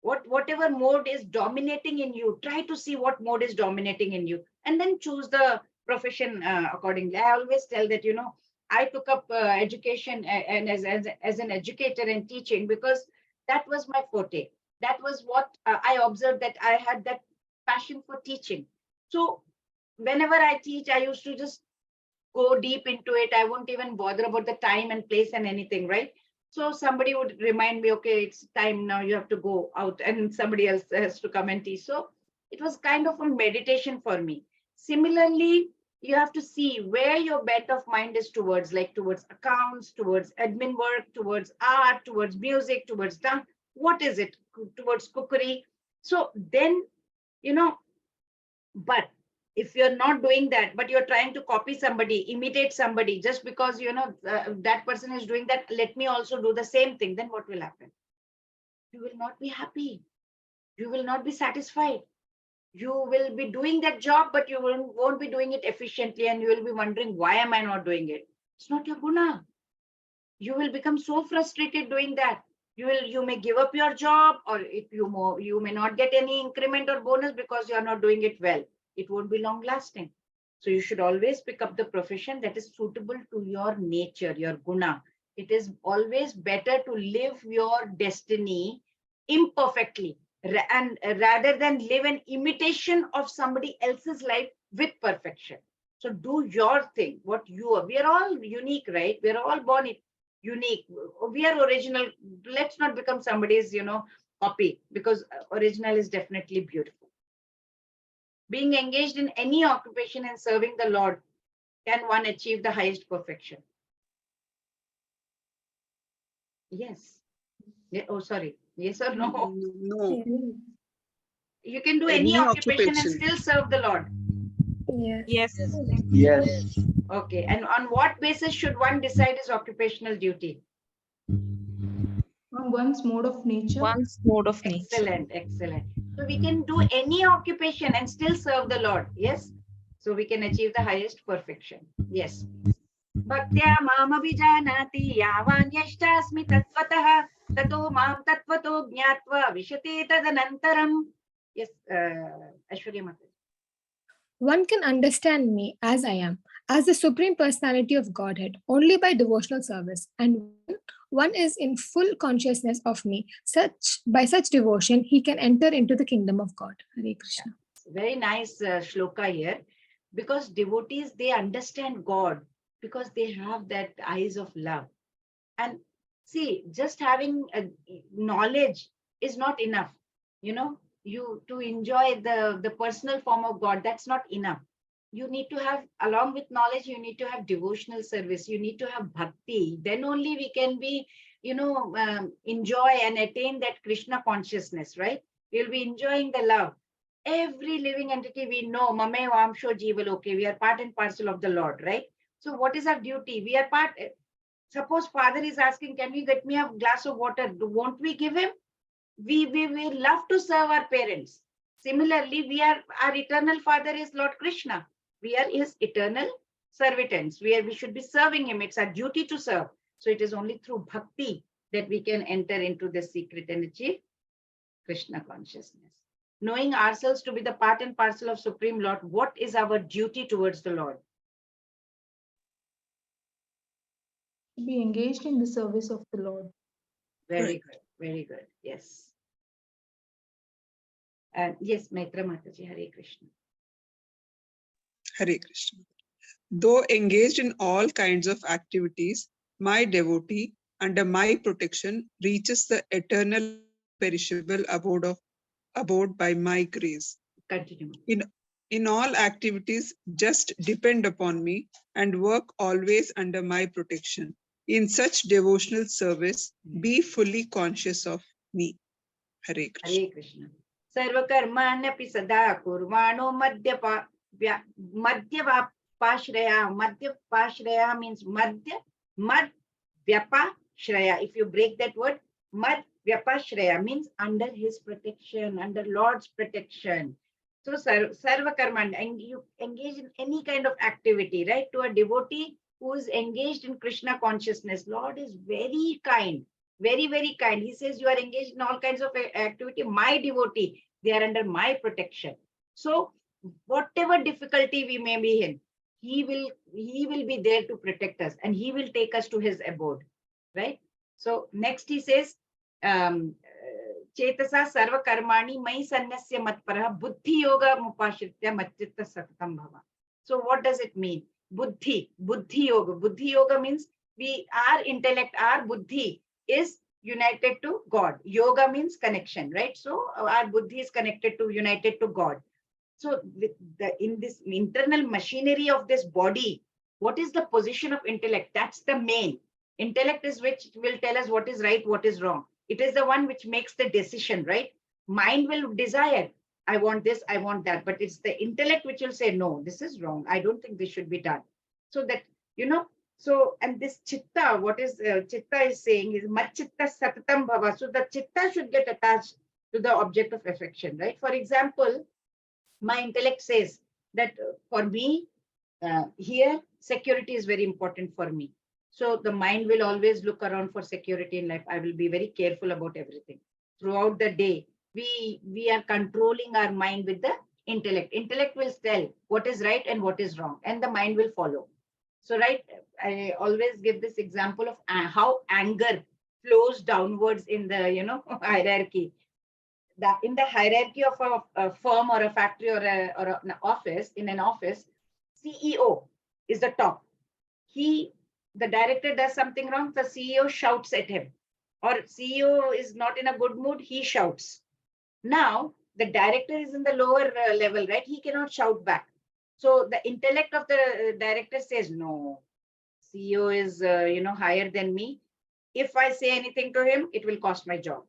whatever mode is dominating in you, try to see what mode is dominating in you and then choose the profession accordingly. I always tell that, I took up education and as an educator and teaching because that was my forte. That was what I observed, that I had that passion for teaching. So whenever I teach, I used to just go deep into it. I won't even bother about the time and place and anything, right? So somebody would remind me, okay, it's time now, you have to go out, and somebody else has to come and teach. So it was kind of a meditation for me. Similarly, you have to see where your bent of mind is towards, like towards accounts, towards admin work, towards art, towards music, towards dance. What is it? Towards cookery. So then, but if you're not doing that, but you're trying to copy somebody, imitate somebody, just because, that person is doing that, let me also do the same thing, then what will happen? You will not be happy. You will not be satisfied. You will be doing that job, but you won't be doing it efficiently, and you will be wondering, why am I not doing it? It's not your guna. You will become so frustrated doing that. You may give up your job, or if you may not get any increment or bonus because you are not doing it well. It won't be long lasting. So you should always pick up the profession that is suitable to your nature, your guna. It is always better to live your destiny imperfectly, and rather than live an imitation of somebody else's life with perfection. So do your thing, what you are. We are all unique, right? We are all born unique. We are original. Let's not become somebody's, copy, because original is definitely beautiful. Being engaged in any occupation and serving the Lord, can one achieve the highest perfection? Yes. Yeah, oh, sorry. Yes or no? No. You can do any occupation and occupation. still serve the Lord. Yes. Yes. Okay. And on what basis should one decide his occupational duty? On one's mode of nature. One's mode of nature. Excellent, excellent. So we can do any occupation and still serve the Lord. Yes. So we can achieve the highest perfection. Yes. Bhaktya mama vijanati yavanyashtasmi tatvatah tato mam tatvato jnatva vishate tadanantaram. Yes, Aishwarya Mata. One can understand me as I am, as the Supreme Personality of Godhead, only by devotional service, and one is in full consciousness of me. By such devotion, he can enter into the kingdom of God. Hare Krishna. Very nice shloka here, because devotees, they understand God because they have that eyes of love. And see, just having knowledge is not enough. You to enjoy the personal form of God, that's not enough. You need to have, along with knowledge, you need to have devotional service. You need to have bhakti. Then only we can be, enjoy and attain that Krishna consciousness, right? We'll be enjoying the love. Every living entity we know, mame vamsho jivaloke, we are part and parcel of the Lord, right? So what is our duty? We are part. Suppose father is asking, can you get me a glass of water? Won't we give him? We love to serve our parents. Similarly, our eternal father is Lord Krishna. We are his eternal servitants. We should be serving him. It's our duty to serve. So it is only through bhakti that we can enter into the secret and achieve Krishna consciousness. Knowing ourselves to be the part and parcel of Supreme Lord, what is our duty towards the Lord? To be engaged in the service of the Lord. Very good. Very good. Yes. And yes, Maitra Mataji, Hare Krishna. Hare Krishna. Though engaged in all kinds of activities, my devotee, under my protection, reaches the eternal perishable abode by my grace. Continue. In all activities, just depend upon me and work always under my protection. In such devotional service, be fully conscious of me. Hare Krishna. Hare Krishna. Sarvakarmanyapi sada kurvano madhyavapashraya. Madhyavapashraya means madhyavapashraya. If you break that word, madhyavapashraya means under his protection, under Lord's protection. So sarvakarman, and you engage in any kind of activity, right? To a devotee who is engaged in Krishna consciousness, Lord is very kind. Very, very kind. He says, you are engaged in all kinds of activity. My devotee, they are under my protection. So whatever difficulty we may be in, he will be there to protect us, and he will take us to his abode, right? So next he says, Chetasa sarva karmani mai sannasya matpara buddhi yoga mupashritya matchitta satatam bhava. So what does it mean? Buddhi yoga. Buddhi yoga means our intellect, our buddhi is united to God. Yoga means connection, right? So our buddhi is united to God. So in this internal machinery of this body, what is the position of intellect? That's the main. Intellect is which will tell us what is right, what is wrong. It is the one which makes the decision, right? Mind will desire, I want this, I want that. But it's the intellect which will say, no, this is wrong. I don't think this should be done. So that, so, and this chitta, what is chitta is saying is machitta satatam bhava. So the chitta should get attached to the object of affection, right? For example, My intellect says that for me, here, security is very important for me. So the mind will always look around for security in life. I will be very careful about everything. Throughout the day, we are controlling our mind with the intellect. Intellect will tell what is right and what is wrong, and the mind will follow. So, right, I always give this example of how anger flows downwards in the hierarchy. That in the hierarchy of a firm or a factory or an office, in an office, CEO is the top. The director does something wrong, the CEO shouts at him, or CEO is not in a good mood, he shouts. Now the director is in the lower level, right? He cannot shout back. So the intellect of the director says, no, CEO is higher than me. If I say anything to him, it will cost my job.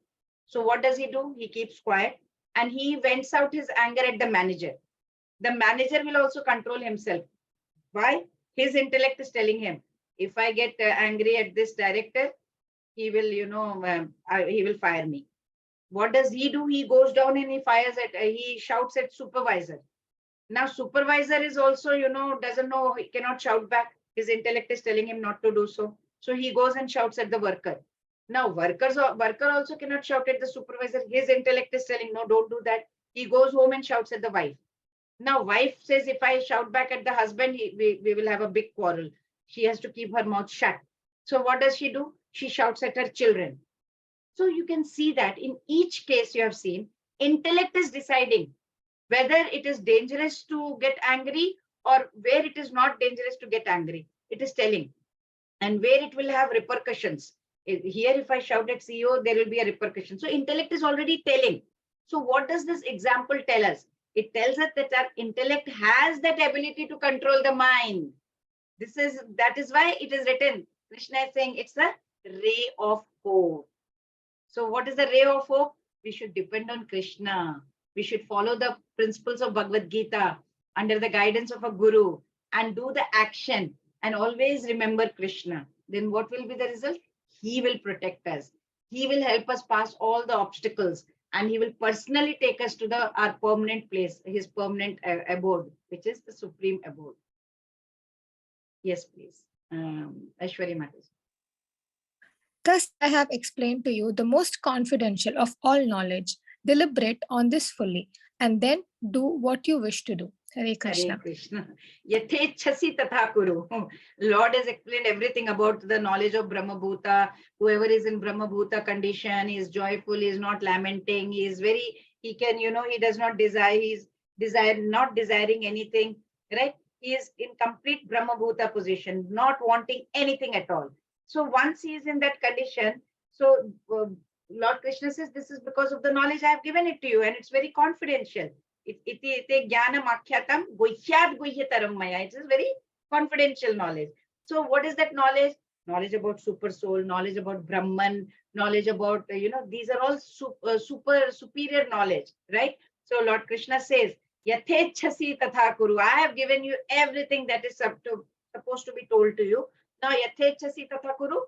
So what does he do? He keeps quiet and he vents out his anger at the manager. The manager will also control himself. Why? His intellect is telling him, if I get angry at this director, he will, he will fire me. What does he do? He goes down and he shouts at supervisor. Now supervisor is also, doesn't know, he cannot shout back. His intellect is telling him not to do so. So he goes and shouts at the worker. Now worker also cannot shout at the supervisor. His intellect is telling, no, don't do that. He goes home and shouts at the wife. Now wife says, if I shout back at the husband, we will have a big quarrel. She has to keep her mouth shut. So what does she do? She shouts at her children. So you can see that in each case you have seen, intellect is deciding whether it is dangerous to get angry or where it is not dangerous to get angry. It is telling. And where it will have repercussions. Here, if I shout at CEO, there will be a repercussion. So intellect is already telling. So what does this example tell us? It tells us that our intellect has that ability to control the mind. That is why it is written. Krishna is saying it's a ray of hope. So what is the ray of hope? We should depend on Krishna. We should follow the principles of Bhagavadgita under the guidance of a guru and do the action and always remember Krishna. Then what will be the result? He will protect us. He will help us pass all the obstacles and he will personally take us to our permanent place, his permanent abode, which is the supreme abode. Yes, please. Aishwarya Matas. Thus, I have explained to you the most confidential of all knowledge. Deliberate on this fully, and then do what you wish to do. Hare Krishna. Hare Krishna. Yatechasi tatha kuru. Lord has explained everything about the knowledge of Brahma Bhuta. Whoever is in Brahma Bhuta condition, he is joyful, he is not lamenting, he does not desire, not desiring anything, right? He is in complete Brahma Bhuta position, not wanting anything at all. So once he is in that condition, so Lord Krishna says, this is because of the knowledge I have given it to you, and it's very confidential. It is very confidential knowledge. So what is that knowledge? Knowledge about super soul, knowledge about Brahman, knowledge about, these are all superior knowledge, right? So Lord Krishna says, Yathechasi tatha kuru. I have given you everything that is supposed to be told to you. Now, Yathechasi tatha kuru,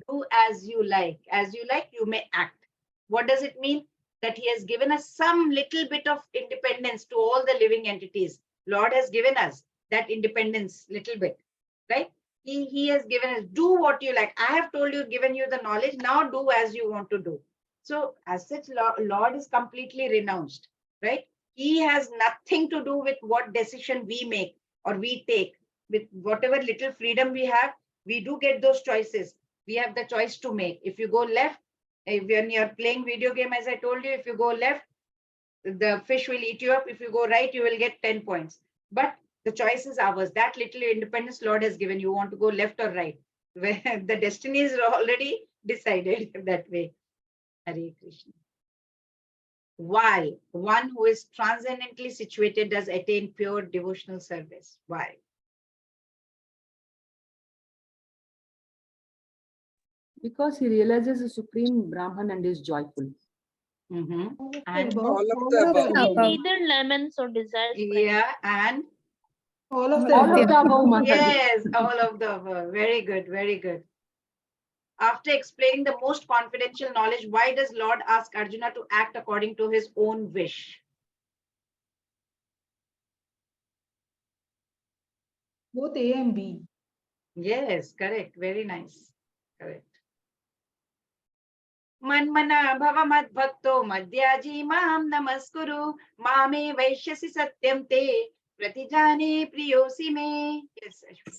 do as you like. As you like, you may act. What does it mean? That he has given us some little bit of independence to all the living entities. Lord has given us that independence little bit, right? He has given us, do what you like. I have told you, given you the knowledge, now do as you want to do. So as such, Lord is completely renounced, right? He has nothing to do with what decision we make or we take. With whatever little freedom we have, we do get those choices. We have the choice to make. If you go left, when you're playing video game, as I told you, if you go left, the fish will eat you up. If you go right, you will get 10 points. But the choice is ours. That little independence Lord has given. You want to go left or right. The destiny is already decided that way. Hare Krishna. Why? One who is transcendently situated does attain pure devotional service. Why? Because he realizes the supreme Brahman and is joyful. And all of the above. Neither laments or desires. Yeah, and All of All of them. the above, Mataji. yes, all of the above. Very good, very good. After explaining the most confidential knowledge, why does Lord ask Arjuna to act according to his own wish? Both A and B. Yes, correct. Very nice. Correct. Manmana bhava mad bhakto madhyaji maham namaskuru mame vaishyasi satyam te pratijane priyosi me. Yes, Ashwini.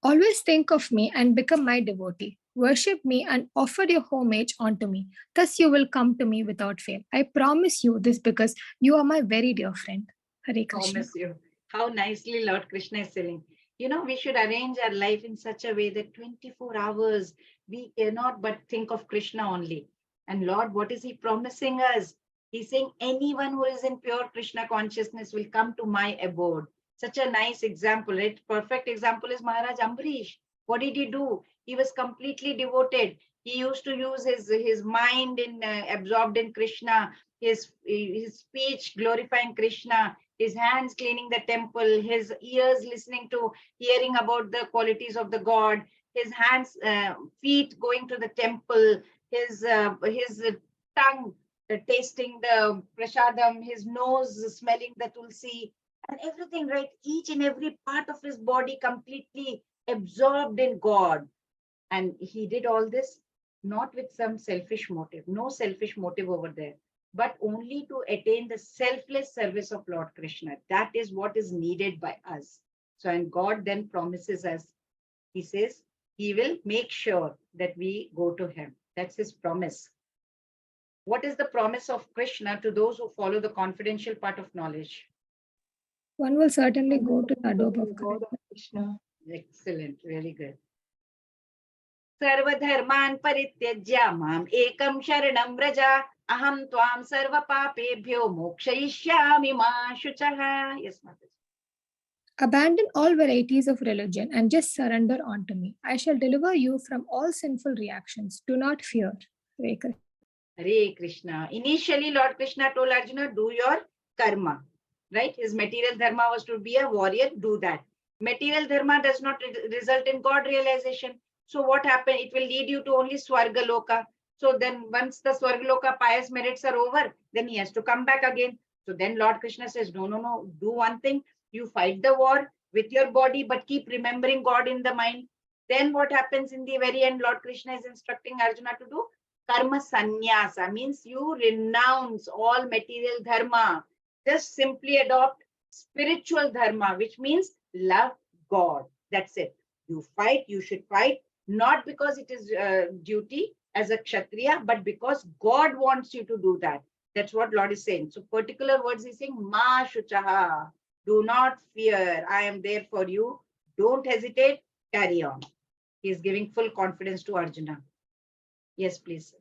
Always think of me and become my devotee. Worship me and offer your homage unto me. Thus you will come to me without fail. I promise you this because you are my very dear friend. Hare Krishna. Promise you. How nicely Lord Krishna is telling. You know, we should arrange our life in such a way that 24 hours we cannot but think of Krishna only. And Lord, what is He promising us? He's saying anyone who is in pure Krishna consciousness will come to my abode. Such a nice example, right? Perfect example is Maharaj Ambarish. What did he do? He was completely devoted. He used to use his mind in absorbed in Krishna, his speech glorifying Krishna, his hands cleaning the temple, his ears listening to, hearing about the qualities of the God, his hands, feet going to the temple, his tongue tasting the prasadam, his nose smelling the tulsi, and everything, right? Each and every part of his body completely absorbed in God. And he did all this not with some selfish motive, no selfish motive over there, but only to attain the selfless service of Lord Krishna. That is what is needed by us. So, and God then promises us, He says, He will make sure that we go to Him. That's His promise. What is the promise of Krishna to those who follow the confidential part of knowledge? One will certainly go to the abode of God God. of Krishna. Excellent, really good. सर्वधर्मान् परित्यज्य माम् एकं शरणं व्रज अहं त्वां सर्वपापेभ्यो मोक्षयिष्यामि मा शुचः. Yes, Mataji. Abandon all varieties of religion and just surrender unto me. I shall deliver you from all sinful reactions. Do not fear. Hare Krishna. Hare Krishna. Initially, Lord Krishna told Arjuna, do your karma, right? His material dharma was to be a warrior, do that. Material dharma does not result in God realization. So what happened? It will lead you to only Swarga Loka. So then once the Swarga Loka pious merits are over, then he has to come back again. So then Lord Krishna says, no, no, no, do one thing. You fight the war with your body, but keep remembering God in the mind. Then what happens in the very end? Lord Krishna is instructing Arjuna to do karma sannyasa, means you renounce all material dharma. Just simply adopt spiritual dharma, which means love God. That's it. You fight, you should fight, not because it is duty as a kshatriya, but because God wants you to do that. That's what Lord is saying. So particular words he's saying, ma shuchaha. Do not fear. I am there for you. Don't hesitate. Carry on. He is giving full confidence to Arjuna. Yes, please.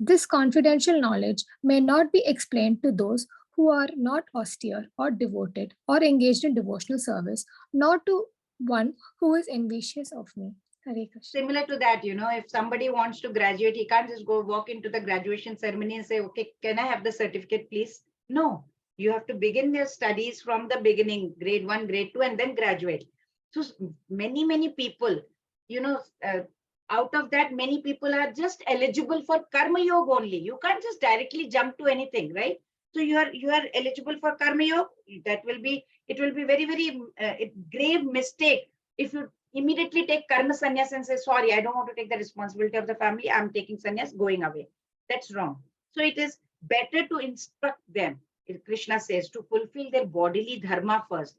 This confidential knowledge may not be explained to those who are not austere or devoted or engaged in devotional service, nor to one who is envious of me. Hare Krishna. Similar to that, you know, if somebody wants to graduate, he can't just go walk into the graduation ceremony and say, okay, can I have the certificate, please? No, you have to begin your studies from the beginning, grade 1, grade 2, and then graduate. So many people, you know, out of that, many people are just eligible for karma yoga only. You can't just directly jump to anything, right? So you are eligible for karma yoga. That will be, it will be very grave mistake if you immediately take karma sannyas and say, sorry, I don't want to take the responsibility of the family. I'm taking sannyas, going away. That's wrong. So it is better to instruct them. Krishna says to fulfill their bodily dharma first.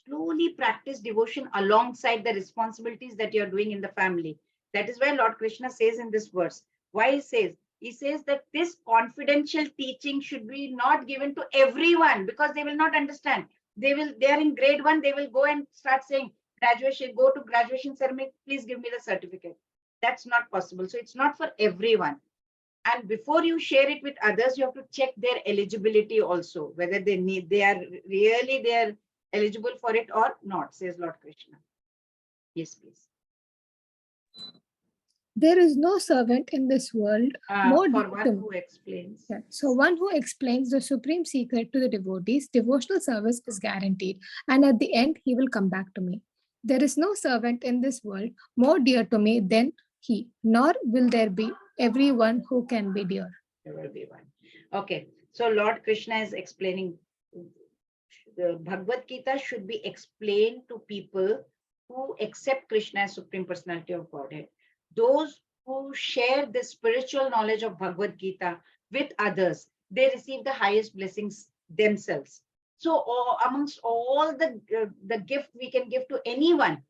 Slowly practice devotion alongside the responsibilities that you're doing in the family. That is why Lord Krishna says in this verse, why he says that this confidential teaching should be not given to everyone because they will not understand. They are in grade 1, they will go and start saying, graduation, go to graduation ceremony, please give me the certificate. That's not possible. So it's not for everyone. And before you share it with others, you have to check their eligibility also, whether they are eligible for it or not, says Lord Krishna. Yes, please. There is no servant in this world more for dear one to who explains. Yeah. So one who explains the supreme secret to the devotees, devotional service is guaranteed. And at the end, he will come back to me. There is no servant in this world more dear to me than he, nor will there be everyone who can be dear. There will be one. Okay. So Lord Krishna is explaining. the Bhagavad Gita should be explained to people who accept Krishna as Supreme Personality of Godhead. Those who share the spiritual knowledge of Bhagavad Gita with others, they receive the highest blessings themselves. So amongst all the gift we can give to anyone,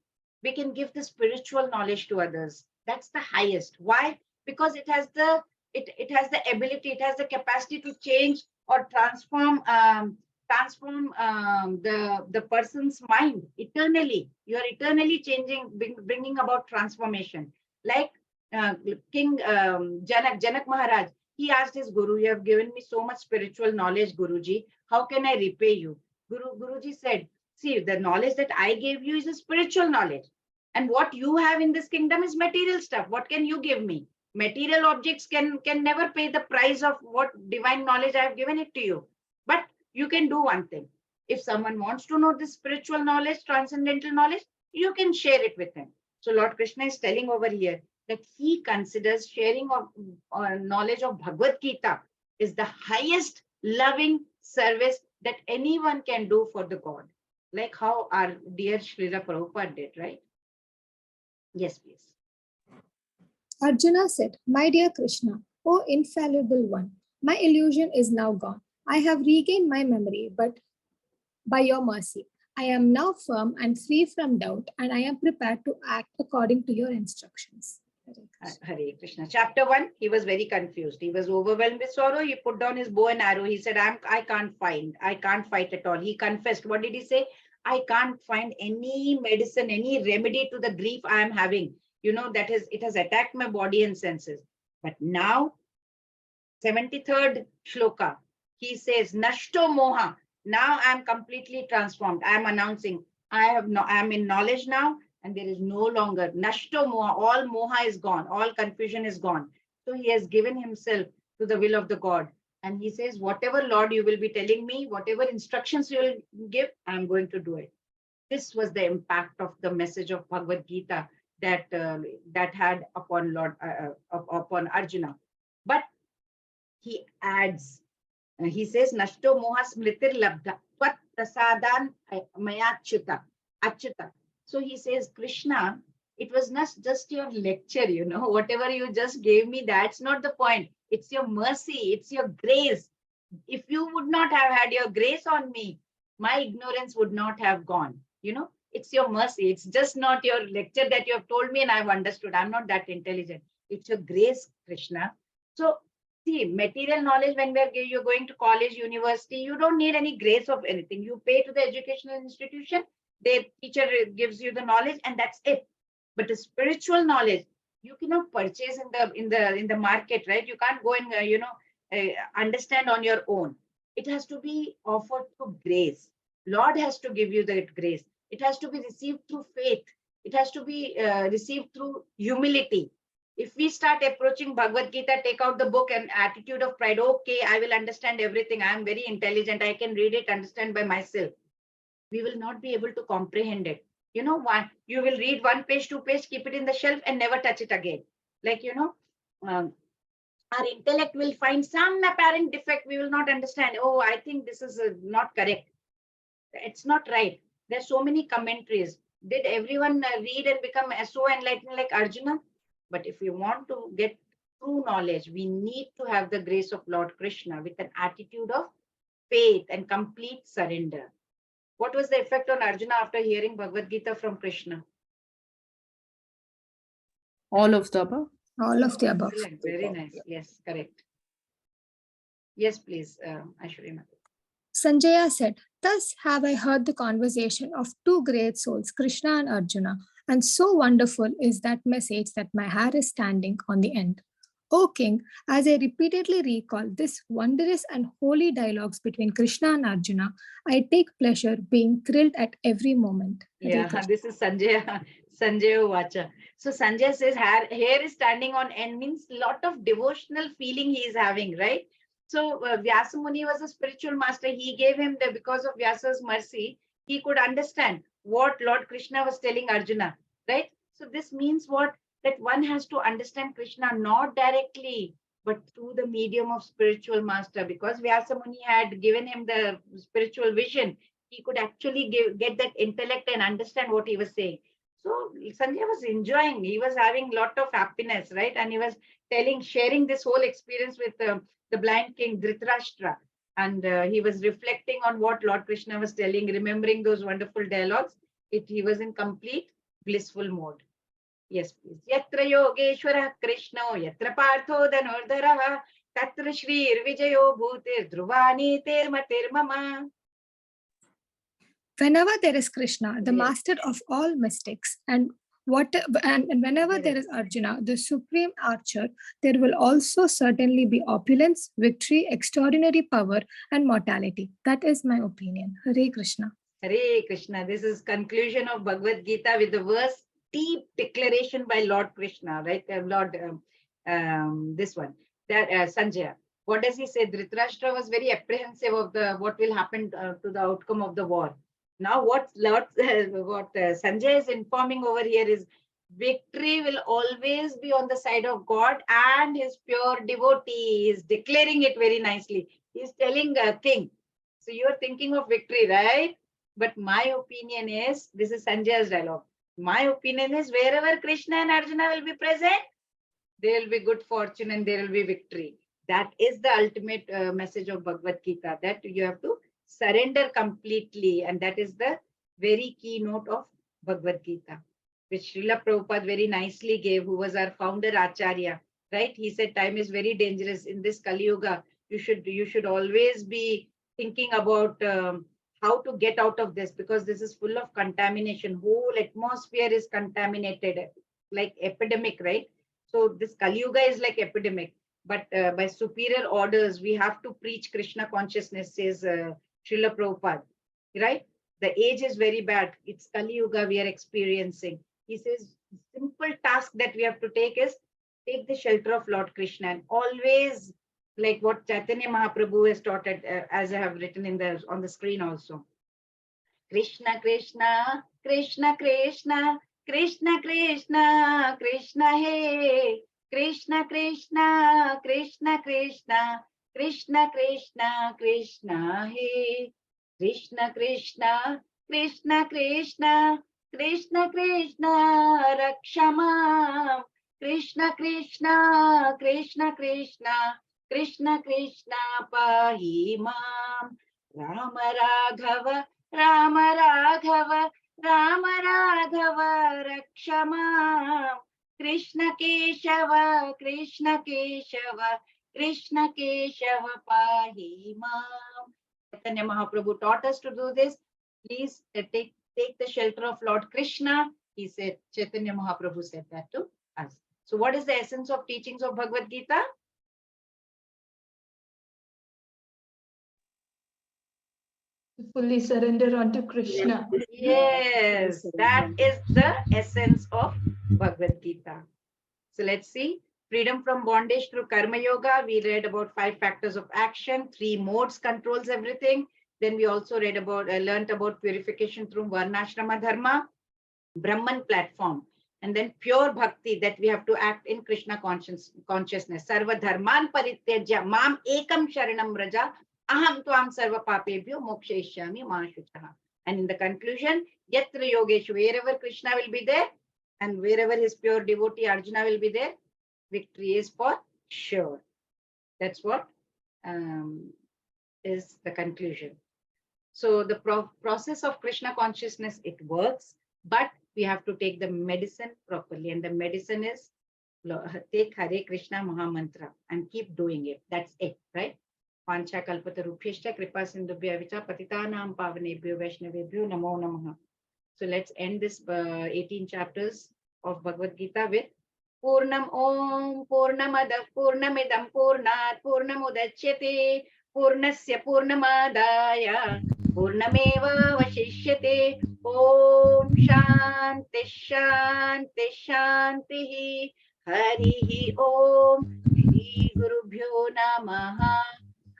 we can give the spiritual knowledge to others. That's the highest. Why? Because it has the ability, it has the capacity to change or transform the person's mind eternally. You are eternally changing, bringing about transformation. Like King Janak Maharaj, he asked his Guru, "You have given me so much spiritual knowledge, Guruji. How can I repay you?" Guruji said, "See, the knowledge that I gave you is a spiritual knowledge. And what you have in this kingdom is material stuff. What can you give me? Material objects can never pay the price of what divine knowledge I have given it to you. But you can do one thing. If someone wants to know this spiritual knowledge, transcendental knowledge, you can share it with them." So Lord Krishna is telling over here that he considers sharing of knowledge of Bhagavad Gita is the highest loving service that anyone can do for the God. Like how our dear Srila Prabhupada did, right? Yes, please. Arjuna said, "My dear Krishna, O infallible one, my illusion is now gone. I have regained my memory, but by your mercy, I am now firm and free from doubt, and I am prepared to act according to your instructions." Hare Krishna. Chapter 1, he was very confused. He was overwhelmed with sorrow. He put down his bow and arrow. He said, I can't fight at all. He confessed. What did he say? "I can't find any medicine, any remedy to the grief I am having. It has attacked my body and senses." But now, 73rd shloka, he says, "Nashto moha." Now I am completely transformed. I am announcing, I am in knowledge now, and there is no longer Nashto moha. All moha is gone. All confusion is gone. So he has given himself to the will of the God. And he says, "Whatever, Lord, you will be telling me, whatever instructions you will give, I am going to do it." This was the impact of the message of Bhagavad Gita that had upon upon Arjuna. But he adds, he says, "Nashto moha smritir labdha tvat prasadan mayachyuta achyuta." So he says, Krishna, it was not just your lecture, whatever you just gave me, that's not the point. It's your mercy, it's your grace. If you would not have had your grace on me, my ignorance would not have gone. It's your mercy. It's just not your lecture that you have told me and I've understood. I'm not that intelligent. It's your grace, Krishna. So see, material knowledge, when you're going to college, university, you don't need any grace of anything. You pay to the educational institution, the teacher gives you the knowledge, and that's it. But the spiritual knowledge, you cannot purchase in the market, right? You can't go and understand on your own. It has to be offered through grace. Lord has to give you that grace. It has to be received through faith. It has to be received through humility. If we start approaching Bhagavad Gita, take out the book and attitude of pride, okay, I will understand everything. I am very intelligent. I can read it, understand by myself. We will not be able to comprehend it. Why? You will read 1 page, 2 page, keep it in the shelf and never touch it again. Like, our intellect will find some apparent defect. We will not understand. Oh, I think this is not correct. It's not right. There's so many commentaries. Did everyone read and become so enlightened like Arjuna? But if we want to get true knowledge, we need to have the grace of Lord Krishna with an attitude of faith and complete surrender. What was the effect on Arjuna after hearing Bhagavad Gita from Krishna? All of the above. All of the above. Excellent. Very nice. Yes, correct. Yes, please, Ashwini. Sanjaya said, "Thus have I heard the conversation of two great souls, Krishna and Arjuna, and so wonderful is that message that my hair is standing on the end. O King, as I repeatedly recall this wondrous and holy dialogues between Krishna and Arjuna, I take pleasure being thrilled at every moment." Yeah, this is Sanjaya Vacha. So Sanjaya says hair is standing on end means lot of devotional feeling he is having, right? So Vyasa Muni was a spiritual master. He gave him because of Vyasa's mercy, he could understand what Lord Krishna was telling Arjuna, right? So this means what? That one has to understand Krishna not directly, but through the medium of spiritual master. Because Vyasa Muni had given him the spiritual vision, he could actually get that intellect and understand what he was saying. So Sanjay was enjoying, he was having a lot of happiness, right? And he was sharing this whole experience with the blind king Dhritarashtra. And he was reflecting on what Lord Krishna was telling, remembering those wonderful dialogues. He was in complete blissful mode. Yes, please. Yatra Yogeshwara Krishno, Yatra Partho Dhanurdharaha, Tatra Shri Vijayo Bhutir Dhruvani Termatir Mama. Whenever there is Krishna, the Yes. master of all mystics, and whenever there is Arjuna, the supreme archer, there will also certainly be opulence, victory, extraordinary power, and mortality. That is my opinion. Hare Krishna. Hare Krishna. This is conclusion of Bhagavad Gita with the verse, deep declaration by Lord Krishna, right? This one, that Sanjaya. What does he say? Dhritarashtra was very apprehensive of what will happen to the outcome of the war. Now, what Sanjay is informing over here is victory will always be on the side of God and his pure devotee. He is declaring it very nicely. He is telling king. So you are thinking of victory, right? But my opinion is, this is Sanjay's dialogue. My opinion is, wherever Krishna and Arjuna will be present, there will be good fortune and there will be victory. That is the ultimate message of Bhagavad Gita, that you have to surrender completely. And that is the very keynote of Bhagavad Gita, which Srila Prabhupada very nicely gave, who was our founder Acharya, right? He said time is very dangerous in this Kali Yuga. You should always be thinking about how to get out of this, because this is full of contamination. Whole atmosphere is contaminated, like epidemic, right? So this Kali Yuga is like epidemic. But by superior orders, we have to preach Krishna consciousness, says Srila Prabhupada, right? The age is very bad. It's Kali Yuga we are experiencing. He says, simple task that we have to take is take the shelter of Lord Krishna, and always, like what Chaitanya Mahaprabhu has taught, as I have written on the screen also. Krishna, Krishna, Krishna, Krishna, Krishna, Krishna, Krishna, hey. Krishna, Krishna, Krishna, Krishna, Krishna, Krishna, Krishna, hey. Krishna, Krishna, Krishna, Krishna, Krishna, Krishna, Rakshama. Krishna, Krishna, Krishna, Krishna, Krishna, Krishna, Pahimam. Rama Raghava, Rama Raghava, Rama Raghava, Rakshama. Krishna Keshava, Krishna Keshava, Krishna Keshava, Pahimam. Chaitanya Mahaprabhu taught us to do this. Please take the shelter of Lord Krishna. He said, Chaitanya Mahaprabhu said that to us. So what is the essence of teachings of Bhagavad Gita? To fully surrender unto Krishna. Yes, that is the essence of Bhagavad Gita. So let's see. Freedom from bondage through Karma Yoga. We read about 5 factors of action, 3 modes controls everything. Then we also learned about purification through Varnashrama Dharma, Brahman platform, and then pure bhakti, that we have to act in Krishna consciousness. Sarva dharman parityajya mam ekam sharanam raja aham tvam sarva papebhyo mokshayishyami ma shuchaha. And in the conclusion, yatra yogesh, wherever Krishna will be there and wherever his pure devotee Arjuna will be there, victory is for sure. That's what is the conclusion. So the process of Krishna consciousness, it works, but we have to take the medicine properly. And the medicine is take Hare Krishna Mahamantra and keep doing it. That's it, right? Pancha kalpatarubhyashcha kripa sindhubhya vicha patitanam pavanebhyo vaishnavebhyo namo namaha. So let's end this 18 chapters of Bhagavad Gita with Purnam Om Purnamadav Purnamidam Purnat Purnamudachyate Purnasya Purnamadaya Purnameva Vashishyate. Om Shanti Shanti Shanti Harihi Om Shri Gurubhyo Namaha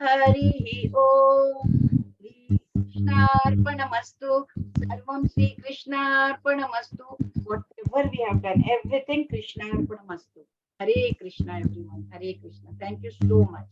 Harihi Om Shri Krishnarpanamastu Sarvam Shri Krishnarpanamastu. Whatever we have done, everything Krishnarpanamastu. Hare Krishna, everyone. Hare Krishna. Thank you so much.